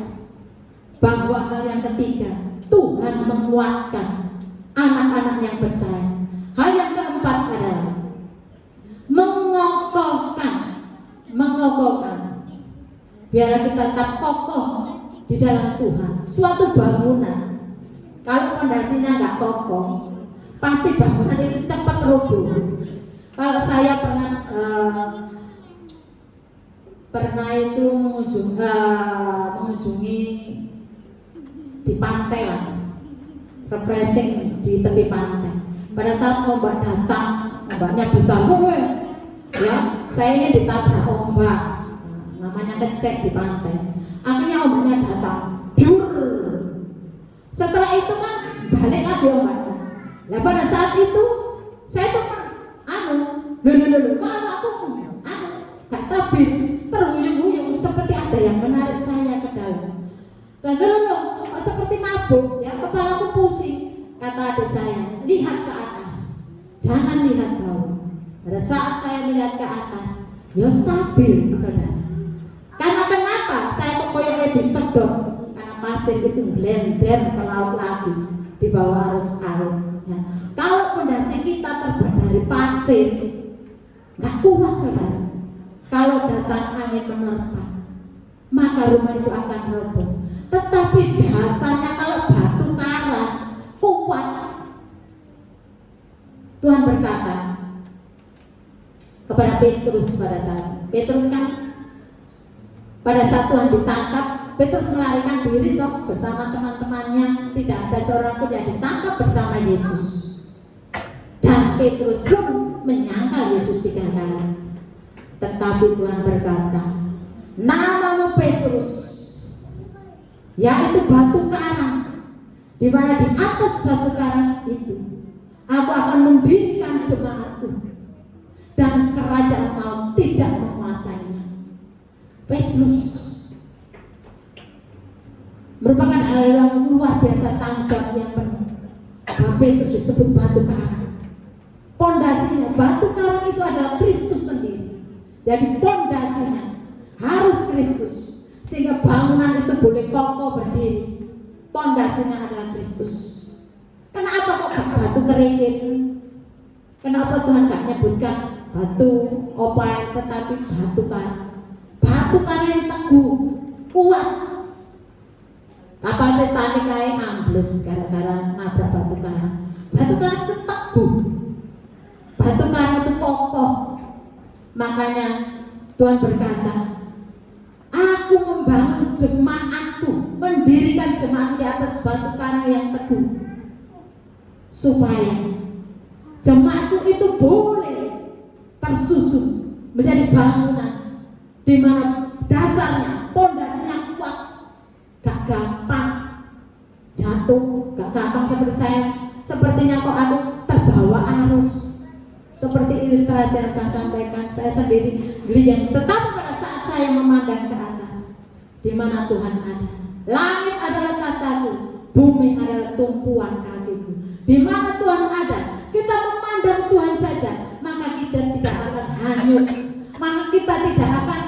bahwa hal yang ketiga, Tuhan menguatkan anak-anak yang percaya. Hal yang keempat adalah mengokohkan. Biarlah kita tetap kokoh di dalam Tuhan. Suatu bangunan, kalau fondasinya nggak kokoh, pasti bangunan itu cepat roboh. Kalau saya pernah itu mengunjungi di pantai lah, refreshing di tepi pantai. Pada saat ombak datang, ombaknya besar, ya, saya ini ditabrak ombak, namanya kecek di pantai. Akhirnya ombaknya datang, setelah itu kan balik lagi ombaknya. Nah pada saat itu saya tuh kok aku gak stabil, terhuyung-huyung seperti ada yang menarik saya ke dalam. Dan kok seperti mabuk, ya, kepalaku pusing. Kata adik saya, lihat ke atas, jangan lihat bawah. Pada saat saya melihat ke atas, ya stabil, saudara. Karena kenapa? Saya kok koyoknya disedot, karena pasir itu blender ke laut lagi di bawah arus air. Ya. Kalau fondasi kita terbuat dari pasir, nggak kuat, saudara. Kalau datang angin menerpa, maka rumah itu akan roboh. Tetapi dasarnya kalau batu karang kuat. Tuhan berkata kepada Petrus pada saat Petrus kan pada saat Tuhan ditangkap, Petrus melarikan diri toh bersama teman-temannya, tidak ada seorang pun yang ditangkap bersama Yesus. Dan Petrus pun menyangkal Yesus 3 kali. Tetapi Tuhan berkata, namamu Petrus, yaitu batu karang, di mana di atas batu karang itu aku akan mendirikan jemaatku, dan kerajaan maut tidak menguasainya. Petrus merupakan hal yang luar biasa, tanggung jawab yang penuh. Bahwa Petrus disebut batu karang. Pondasinya batu karang itu adalah Kristus sendiri. Jadi pondasinya harus Kristus, sehingga bangunan itu boleh kokoh berdiri. Pondasinya adalah Kristus. Kenapa kok batu kerikil? Kenapa Tuhan gak nyebutkan batu opal, tetapi batu karang? Batu karang yang teguh, kuat. Kapal Titanic kayak ambles gara-gara nabrak batu karang. Batu karang itu teguh, batu karang itu kokoh. Makanya Tuhan berkata, aku membangun jemaat supaya jemaatku itu boleh tersusun menjadi bangunan di mana dasarnya, pondasinya kuat, gak gampang jatuh, gak gampang sepertinya kok aku terbawa arus. Seperti ilustrasi yang saya sampaikan, saya sendiri gelayang. Tetapi pada saat saya memandang ke atas, di mana Tuhan ada, langit adalah tataku, bumi adalah tumpuan kakiku. Di mana Tuhan ada, kita memandang Tuhan saja, maka kita tidak akan hanyut, maka kita tidak akan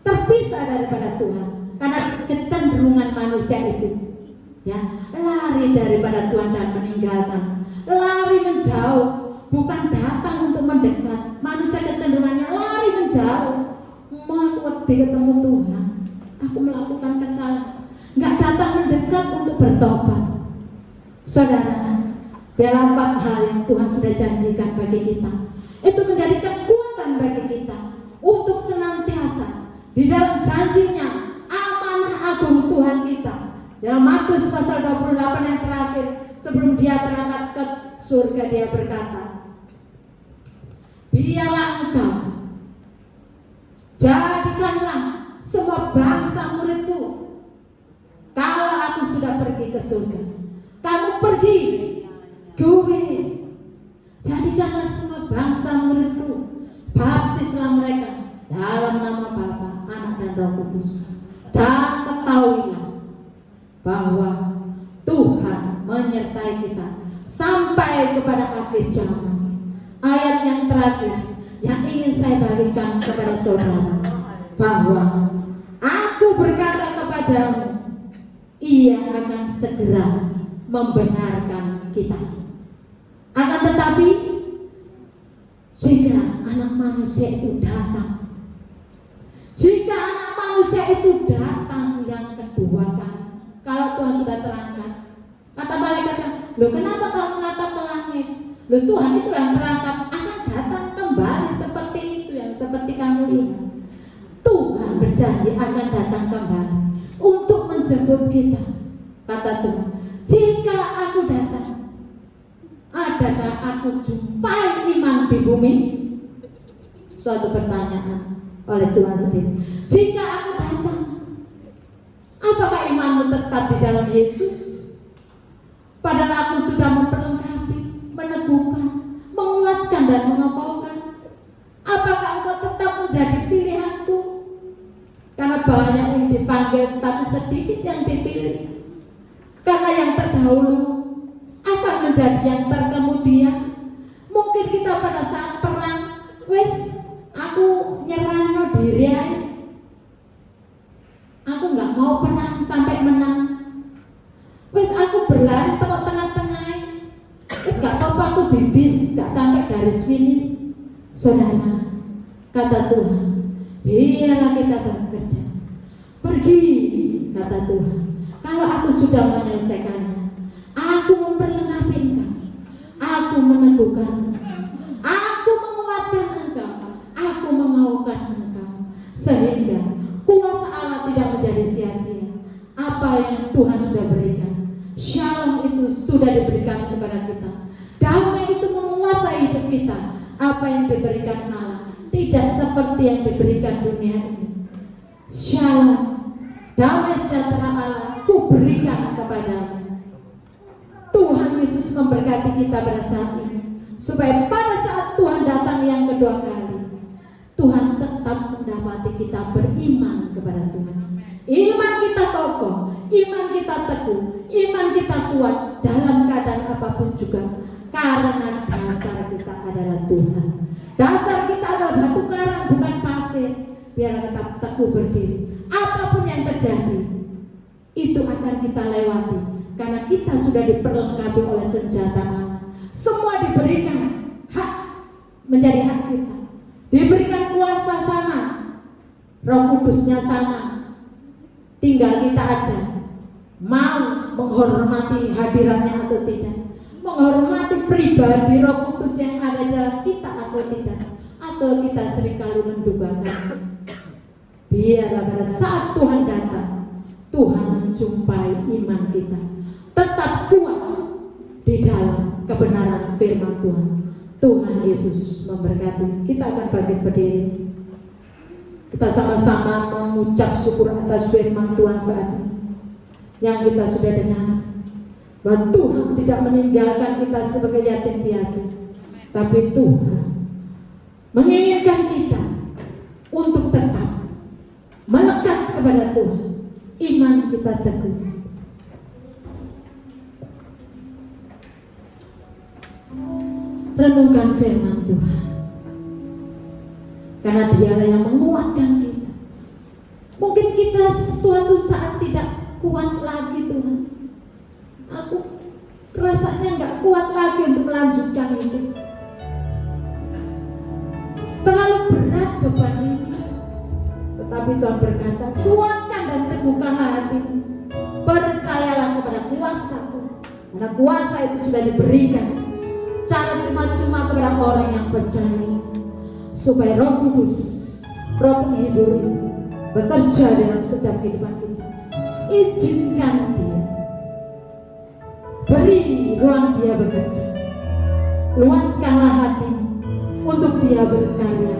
terpisah daripada Tuhan. Karena kecenderungan manusia itu, ya, lari daripada Tuhan dan meninggalkan, lari menjauh, bukan datang untuk mendekat. Manusia kecenderungannya lari menjauh, mau ketemu Tuhan, aku melakukan kesalahan, nggak datang mendekat untuk bertobat. Saudara, biarlah 4 hal yang Tuhan sudah janjikan bagi kita, itu menjadi kekuatan bagi kita untuk senantiasa di dalam janjinya, amanah agung Tuhan kita. Dalam Matius pasal 28 yang terakhir, sebelum dia terangkat ke surga, dia berkata, biarlah engkau jadikanlah semua bangsa muridku. Kalau aku sudah pergi ke surga, kamu pergi, gue jadikanlah semua bangsa muridku, baptislah mereka dalam nama Bapa, Anak dan Roh Kudus, dan ketahuilah bahwa Tuhan menyertai kita sampai kepada akhir zaman. Ayat yang terakhir yang ingin saya bagikan kepada saudara, bahwa aku berkata kepadamu, ia akan segera membenarkan kita. Akan tetapi jika anak manusia itu datang, jika anak manusia itu datang yang kedua kali, kalau Tuhan sudah terangkat, kata malaikatnya, loh kenapa kamu menatap ke langit? Loh Tuhan itu yang terangkat akan datang kembali seperti itu, yang seperti kamu lihat. Tuhan berjanji akan datang kembali untuk menjemput kita. Kata Tuhan, jika aku datang, adakah aku jumpai iman di bumi? Suatu pertanyaan oleh Tuhan sendiri. Jika aku datang, apakah imanmu tetap di dalam Yesus? Padahal aku sudah memperlengkapi, meneguhkan, menguatkan dan mengokohkan. Apakah engkau tetap menjadi pilihanku? Karena banyak yang dipanggil, tapi sedikit yang dipilih. Karena yang terdahulu akan menjadi yang terkemudian. Mungkin kita pada saat perang, wes aku nyerahno diri aja. Aku nggak mau perang sampai menang. Wes aku berlari tengah-tengah. Wes gak apa-apa aku bibis, gak sampai garis finish. Saudara, kata Tuhan, biarlah kita bekerja. Pergi, kata Tuhan. Kalau aku sudah menyelesaikannya, aku memperlengkapi engkau, aku meneguhkan engkau, aku menguatkan engkau, aku mengauhkan engkau, sehingga kuasa Allah tidak menjadi sia-sia. Apa yang Tuhan sudah berikan, shalom itu sudah diberikan kepada kita. Damai itu menguasai hidup kita. Apa yang diberikan Allah tidak seperti yang diberikan dunia ini. Shalom, damai sejahtera Allah ku berikan kepadamu. Tuhan Yesus memberkati kita pada saat ini, supaya pada saat Tuhan datang yang kedua kali, Tuhan tetap mendapati kita beriman kepada Tuhan. Iman kita kokoh, iman kita teguh, iman kita kuat dalam keadaan apapun juga, karena dasar kita adalah Tuhan. Dasar kita adalah batu karang, bukan pasir. Biar tetap teguh berdiri. Apapun yang terjadi, itu akan kita lewati, karena kita sudah diperlengkapi oleh senjata Allah. Semua diberikan hak menjadi hak kita. Diberikan kuasa sama, Roh Kudusnya sama. Tinggal kita aja mau menghormati hadirannya atau tidak, menghormati pribadi Roh Kudus yang ada dalam kita atau tidak, atau kita seringkali mendugakan. Biarlah pada saat Tuhan datang, Tuhan menjumpai iman kita tetap kuat di dalam kebenaran firman Tuhan. Tuhan Yesus memberkati. Kita akan bangkit berdiri. Kita sama-sama mengucap syukur atas firman Tuhan saat ini yang kita sudah dengar, bahwa Tuhan tidak meninggalkan kita sebagai yatim piatu, tapi Tuhan menginginkan kita untuk tetap melekat kepada Tuhan. Iman kita teguh. Renungkan firman Tuhan, karena Dialah yang menguatkan kita. Mungkin kita suatu saat tidak kuat lagi, Tuhan. Aku rasanya nggak kuat lagi untuk melanjutkan hidup. Terlalu berat beban ini. Tetapi Tuhan berkata, kuatkan dan teguhkanlah hatimu. Percayalah kepada kuasa-Ku, karena kuasa itu sudah diberikan. Cara cuma-cuma kepada orang yang percaya, supaya Roh Kudus, Roh penghibur itu bekerja dalam setiap kehidupan kita. Izinkan Dia, beri ruang Dia bekerja. Luaskanlah hatimu untuk Dia berkarya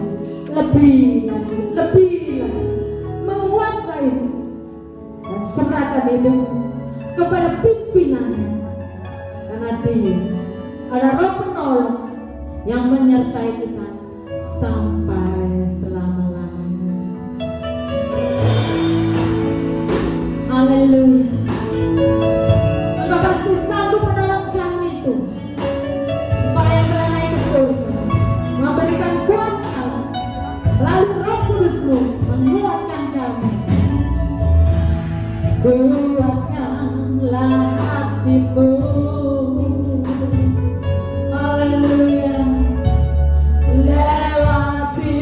lebih lagi, menguasai dan serahkan hidupmu kepada pimpinannya, karena Dia ada Roh penolong yang menyertai kita sampai selama-lamanya. Haleluya. Engkau pasti sanggup menolong kami, Tuhan. Engkau yang telah naik ke surga, memberikan kuasa melalui Roh Kudus-Mu, menguatkan kami. Kuatkanlah hatimu. Haleluya. Lewati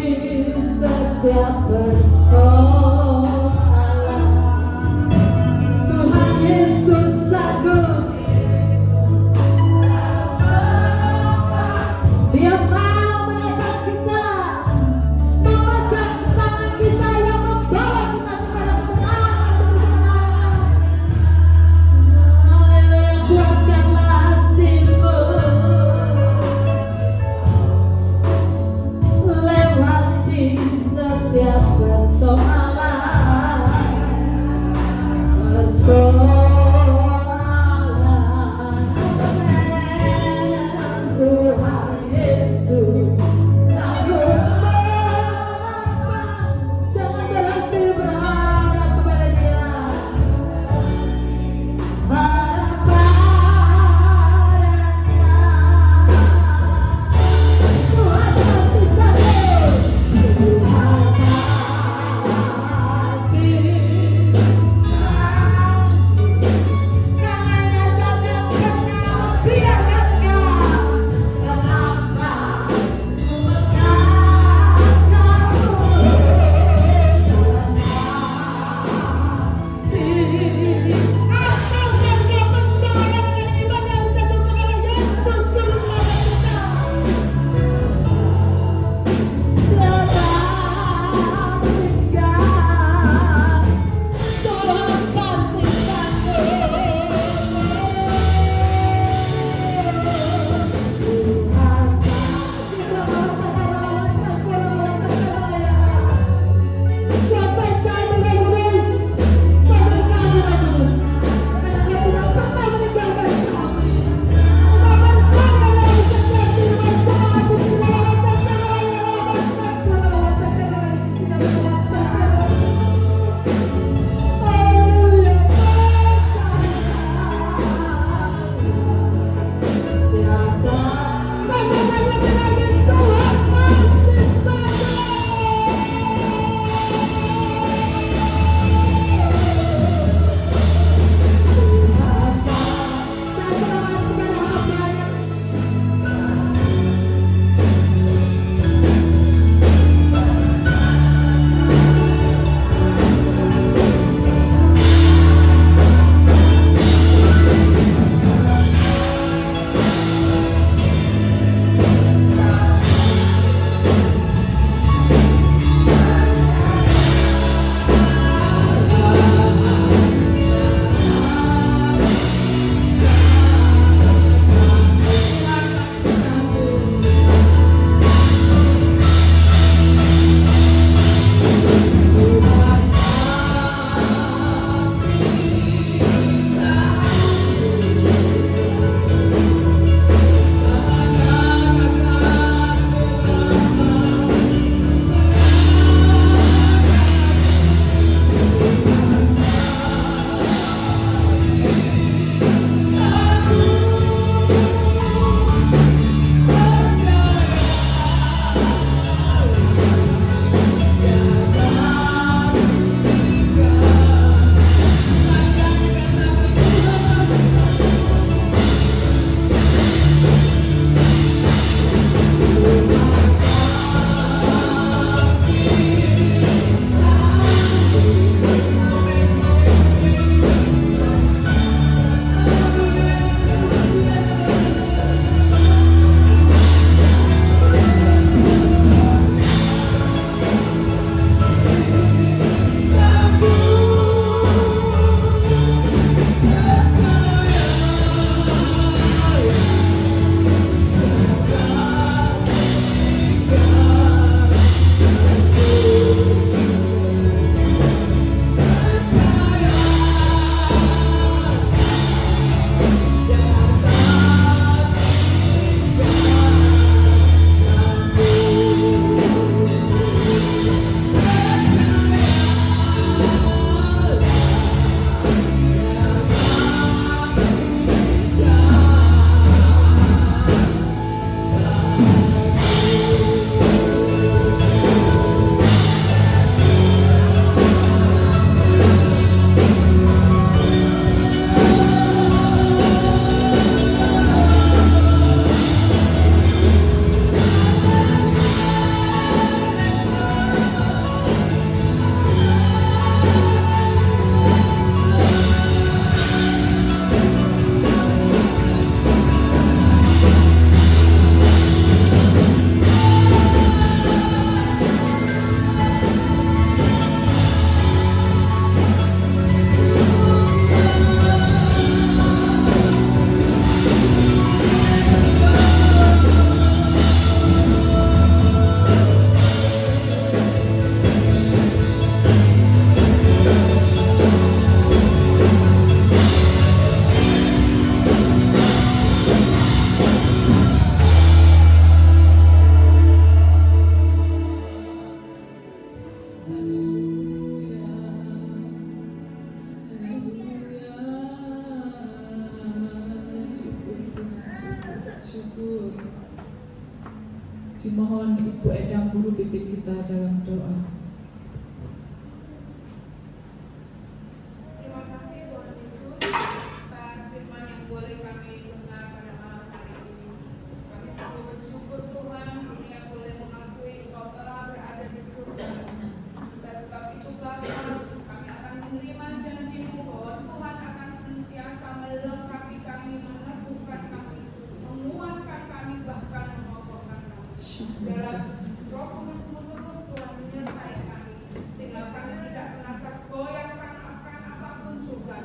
syukur. Dimohon Ibu Endang Guru pimpin kita dalam doa. Terima kasih Tuhan Yesus atas firman yang boleh kami dengar pada malam hari ini. Kami sungguh bersyukur Tuhan, kami yang boleh mengakui Engkau telah berada di surga. Dan sebab itu Bapa, kami akan menerima janji-Mu bahwa Tuhan akan senantiasa melengkapi kami, meneguhkan kami, menguatkan kami, bahkan mengokohkan kami. Dalam Roh Kudus-Mu terus Tuhan menyertai kami, sehingga kami tidak pernah tergoyahkan akan apapun juga.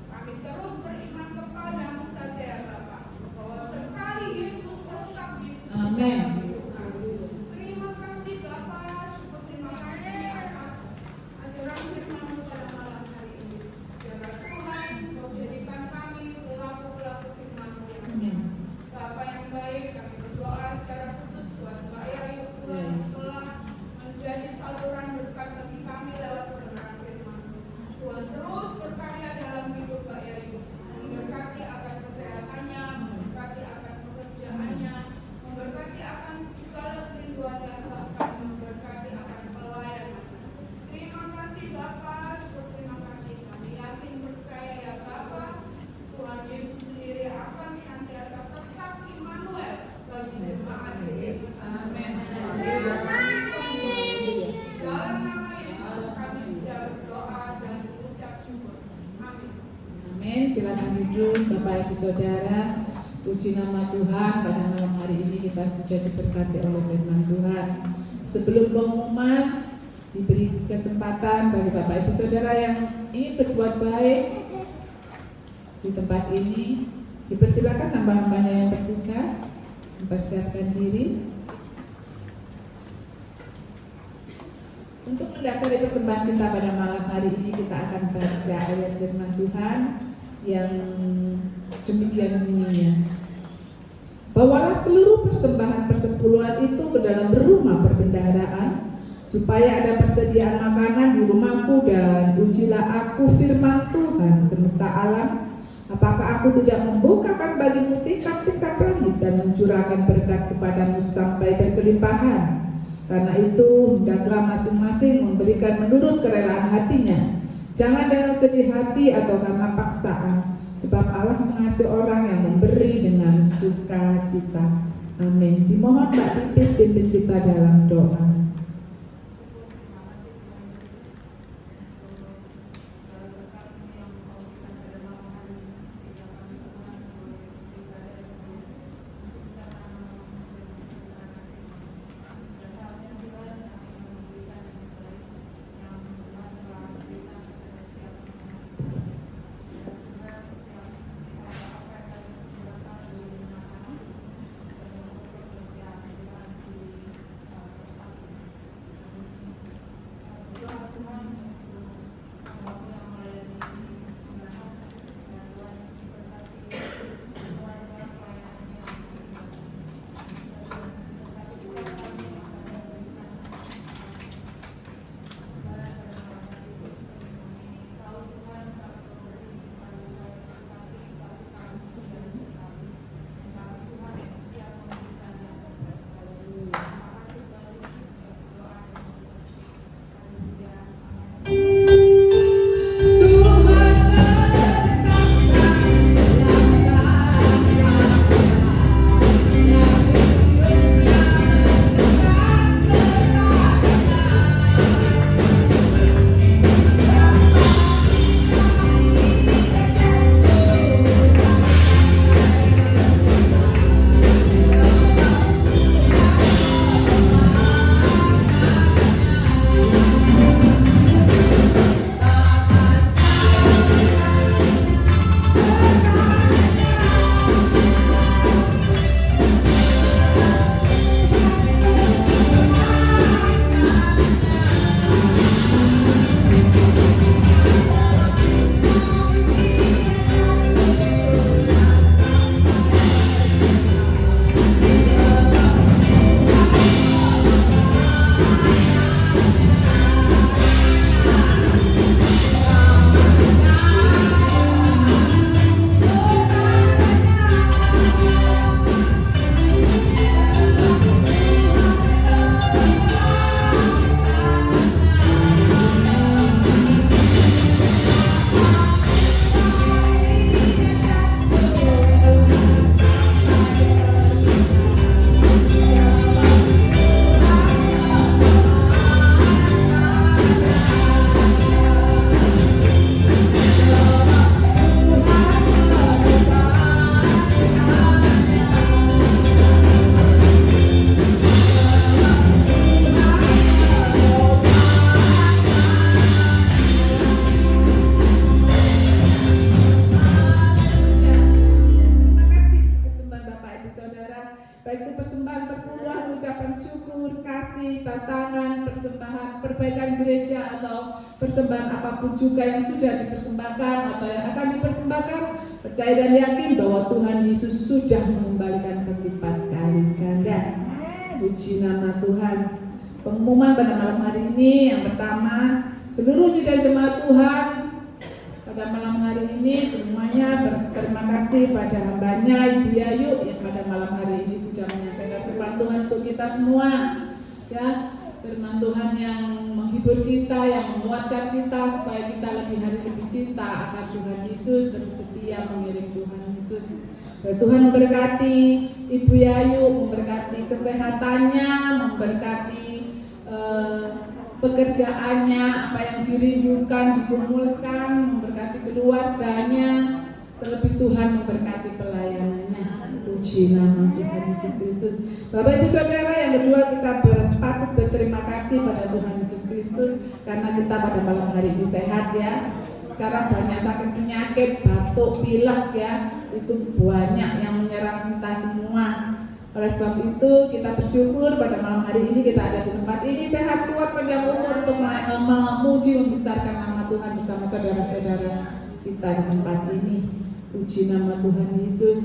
Kami terus beriman kepadamu saja ya Bapa, bahwa sekali Yesus tetap Yesus. Amin. Terima kasih Bapa, syukur terima kasih atas ajaran firman-Mu pada malam hari ini. Biarlah Tuhan Kau jadikan kami pelaku-pelaku firman-Mu yang benar. Bapa yang baik, kami berdoa secara khusus buat Mbak Yayu Tuhan telah menjadi saluran berkat bagi kami lewat kebenaran firman-Mu. Tuhan terus berkarya dalam hidup Mbak Yayu, memberkati akan kesehatannya, memberkati akan pekerjaannya, memberkati akan segala kerinduan dan bahkan memberkati akan pelayanan. Terima kasih Bapa, syukur terima kasih. Kami yakin percaya ya Bapa, Tuhan Yesus sendiri akan senantiasa tetap Immanuel bagi jemaat ini. Amin. Dalam nama Yesus kami sudah berdoa dan mengucap syukur. Amin. Amin. Silakan duduk Bapak Ibu Saudara. Puji nama Tuhan, pada malam hari ini kita sudah diberkati oleh firman Tuhan. Sebelum pengumuman, diberi kesempatan bagi Bapak Ibu Saudara yang ingin berbuat baik di tempat ini, dipersilakan hamba-hambanya yang bertugas mempersiapkan diri. Untuk mendasari persembahan kita pada malam hari ini, kita akan baca ayat firman Tuhan yang demikian bunyinya. Bawalah seluruh persembahan persepuluhan itu ke dalam rumah perbendaharaan, supaya ada persediaan makanan di rumahku, dan ujilah aku firman Tuhan semesta alam. Apakah aku tidak membukakan bagimu tikap-tikap langit dan mencurahkan berkat kepadamu sampai berkelimpahan? Karena itu, hendaklah masing-masing memberikan menurut kerelaan hatinya, jangan dengan sedih hati atau karena paksaan, sebab Allah mengasihi orang yang memberi dengan sukacita. Amin. Dimohon Mbak pimpin kita dalam doa. saudara, baik itu persembahan perpuluhan, ucapan syukur, kasih, tantangan, persembahan, perbaikan gereja, atau persembahan apapun juga yang sudah dipersembahkan atau yang akan dipersembahkan, percaya dan yakin bahwa Tuhan Yesus sudah mengembalikan berlipat kali ganda. Puji nama Tuhan. Pengumuman pada malam hari ini yang pertama, seluruh sidang jemaat Tuhan pada malam hari ini semuanya berterima kasih pada hambanya Ibu Yayu yang pada malam hari ini sudah menyampaikan firman Tuhan untuk kita semua, ya, firman Tuhan yang menghibur kita, yang menguatkan kita supaya kita lebih hari lebih cinta akan Tuhan Yesus dan setia mengiring Tuhan Yesus. Tuhan memberkati Ibu Yayu, memberkati kesehatannya, memberkati pekerjaannya, apa yang dirindukan, digumulkan, memberkati keluarganya, terlebih Tuhan memberkati pelayanannya. Puji nama Tuhan Yesus Kristus. Bapak Ibu Saudara yang berdua, kita patut berterima kasih pada Tuhan Yesus Kristus karena kita pada malam hari ini sehat, ya. Sekarang banyak sakit penyakit, batuk, pilek, ya, itu banyak yang menyerang kita semua. Oleh sebab itu kita bersyukur pada malam hari ini kita ada di tempat ini sehat, kuat, panjang umur untuk memuji membesarkan nama Tuhan bersama saudara-saudara kita di tempat ini. Puji nama Tuhan Yesus.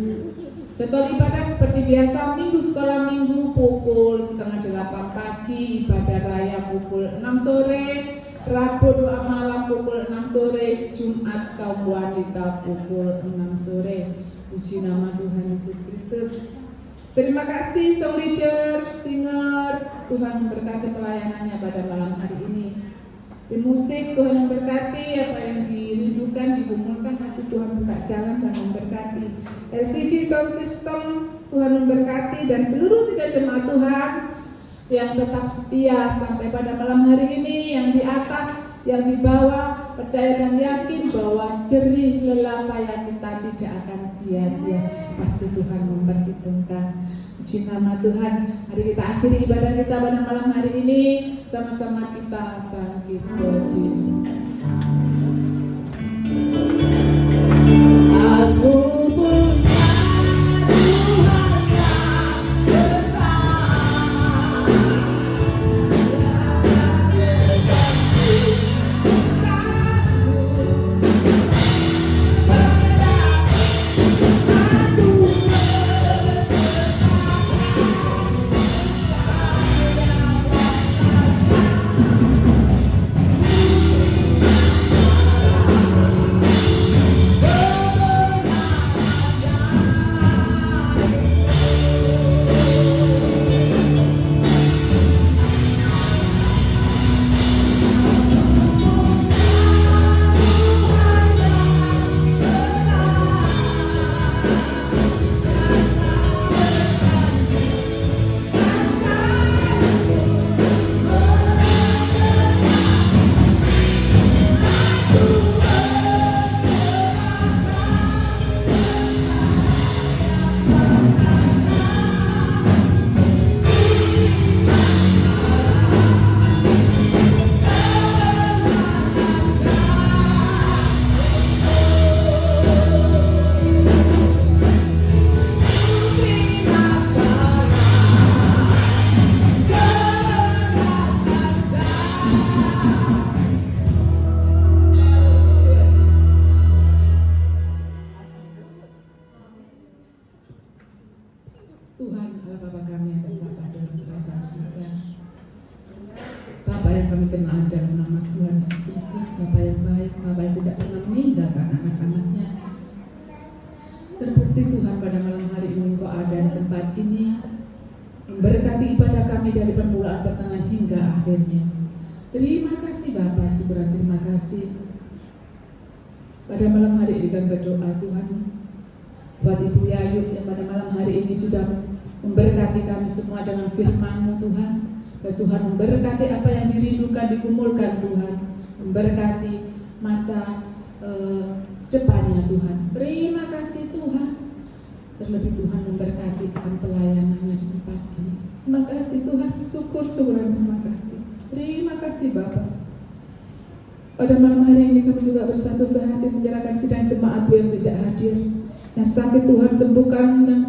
Setelah ibadah seperti biasa, minggu sekolah minggu pukul 7:30 pagi, ibadah raya pukul 6 sore, Rabu doa malam pukul 6 sore, Jumat kaum wanita pukul 6 sore. Puji nama Tuhan Yesus Kristus. Terima kasih song leader, singer, Tuhan memberkati pelayanannya pada malam hari ini. Di musik Tuhan memberkati, apa yang dirindukan, digumulkan, pasti Tuhan buka jalan dan memberkati. LCG Sound System Tuhan memberkati, dan seluruh sidang jemaat Tuhan yang tetap setia sampai pada malam hari ini, yang di atas, yang di bawah, percaya dan yakin bahwa jerih lelah payah kita tidak akan sia-sia. Pasti Tuhan memperhitungkan. Puji nama Tuhan. Mari kita akhiri ibadah kita pada malam hari ini, sama-sama kita bangkit berdiri. Aku punya Tuhan yang besar, Tuhan Allah Bapa kami yang bertata dalam kerajaan surga. Bapa yang kami kenal dalam nama Tuhan Yesus Kristus, Bapa yang baik, Bapa yang tidak pernah meninggalkan anak-anaknya. Terbukti Tuhan pada malam hari ini Engkau ada di tempat ini, memberkati ibadah kami dari permulaan pertengahan hingga akhirnya. Terima kasih Bapa, syukuran terima kasih. Pada malam hari ini kami berdoa Tuhan buat Ibu Yayu yang pada malam hari ini sudah memberkati kami semua dengan firman-Mu Tuhan. Dan Tuhan memberkati apa yang dirindukan, digumulkan Tuhan. Memberkati masa depannya Tuhan. Terima kasih Tuhan. Terlebih Tuhan memberkati akan pelayanannya di tempat ini. Terima kasih Tuhan, syukur-syukuran terima kasih. Terima kasih Bapak. Pada malam hari ini kami juga bersatu sehati menyerahkan sidang jemaat yang tidak hadir. Yang sakit Tuhan sembuhkan dan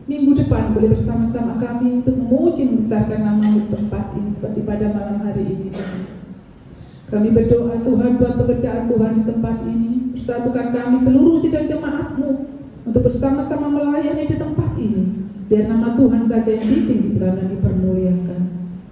minggu depan boleh bersama-sama kami untuk memuji membesarkan nama-Mu di tempat ini seperti pada malam hari ini Tuhan. Kami berdoa Tuhan buat pekerjaan Tuhan di tempat ini. Persatukan kami seluruh sidang jemaat-Mu untuk bersama-sama melayani di tempat ini. Biar nama Tuhan saja yang ditinggikan dan dipermuliakan.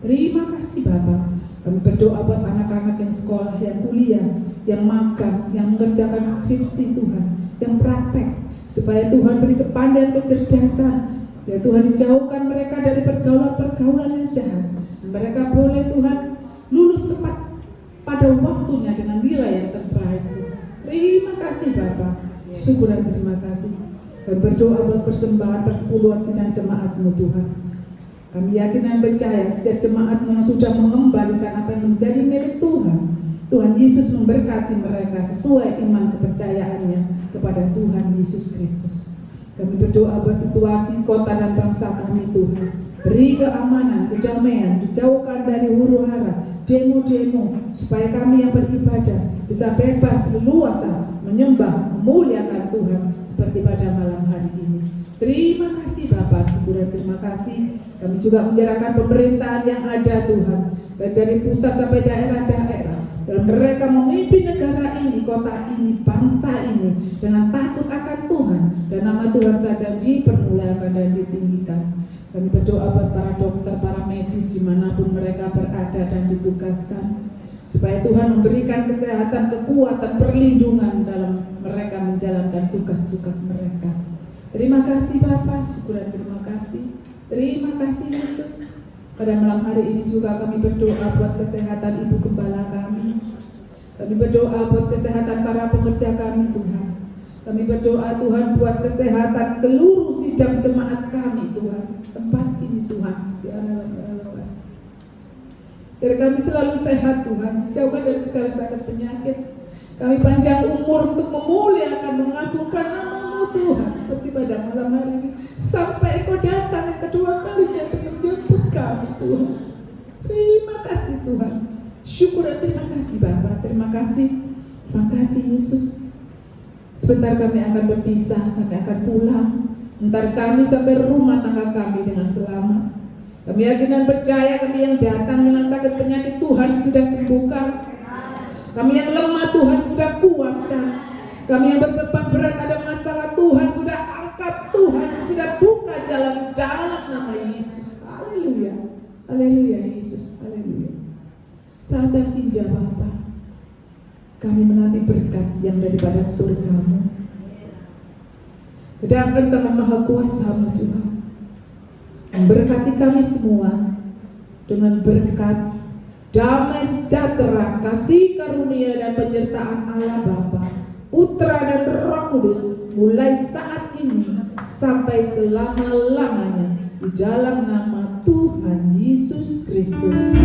Terima kasih Bapa. Kami berdoa buat anak-anak yang sekolah, yang kuliah, yang magang, yang mengerjakan skripsi Tuhan, yang praktek. Supaya Tuhan beri kepandaian, kecerdasan. Biar Tuhan dijauhkan mereka dari pergaulan-pergaulan yang jahat. Dan mereka boleh Tuhan lulus tepat pada waktunya dengan nilai yang terbaik. Terima kasih Bapa. Syukur dan terima kasih. Dan berdoa buat persembahan persepuluhan sidang jemaat-Mu Tuhan. Kami yakin dan percaya setiap jemaat-Mu yang sudah mengembalikan apa yang menjadi milik Tuhan. Tuhan Yesus memberkati mereka sesuai iman kepercayaannya kepada Tuhan Yesus Kristus. Kami berdoa buat situasi kota dan bangsa kami Tuhan. Beri keamanan, kedamaian, dijauhkan dari huru-hara, demo-demo, supaya kami yang beribadah bisa bebas, leluasa, menyembah, memuliakan Tuhan seperti pada malam hari ini. Terima kasih Bapak, syukur dan terima kasih. Kami juga menyerahkan pemerintahan yang ada Tuhan, baik dari pusat sampai daerah-daerah. Dan mereka memimpin negara ini, kota ini, bangsa ini dengan takut akan Tuhan dan nama Tuhan saja dipermuliakan dan ditinggikan. Kami berdoa buat para dokter, para medis dimanapun mereka berada dan ditugaskan, supaya Tuhan memberikan kesehatan, kekuatan, perlindungan dalam mereka menjalankan tugas-tugas mereka. Terima kasih Bapak, syukur dan terima kasih. Terima kasih Yesus. Pada malam hari ini juga kami berdoa buat kesehatan Ibu Gembala kami. Kami berdoa buat kesehatan para pekerja kami Tuhan. Kami berdoa Tuhan buat kesehatan seluruh sidang jemaat kami Tuhan. Tempat ini Tuhan secara luas. Biar kami selalu sehat Tuhan. Jauhkan dari segala sakit penyakit. Kami panjang umur untuk memuliakan, mengagungkan nama-Mu Tuhan. Seperti pada malam hari ini. Sampai Engkau datang yang kedua kalinya untuk menjemput kami Tuhan. Terima kasih Tuhan. Syukur dan terima kasih Bapa. Terima kasih. Terima kasih Yesus. Sebentar kami akan berpisah. Kami akan pulang. Entar kami sampai rumah tangga kami dengan selamat. Kami yakin dan percaya kami yang datang dengan sakit penyakit Tuhan sudah sembuhkan. Kami yang lemah Tuhan sudah kuatkan. Kami yang berbeban berat ada masalah Tuhan sudah angkat. Tuhan sudah buka jalan dalam nama Yesus. Haleluya. Haleluya Yesus. Haleluya. Saat yang indah Bapa, kami menanti berkat yang daripada surga-Mu. Kedatangan tangan Maha Kuasa-Mu Tuhan, memberkati kami semua dengan berkat, damai sejahtera, kasih karunia dan penyertaan Allah Bapa, Putra dan Roh Kudus, mulai saat ini sampai selama-lamanya, di dalam nama Tuhan Yesus Kristus.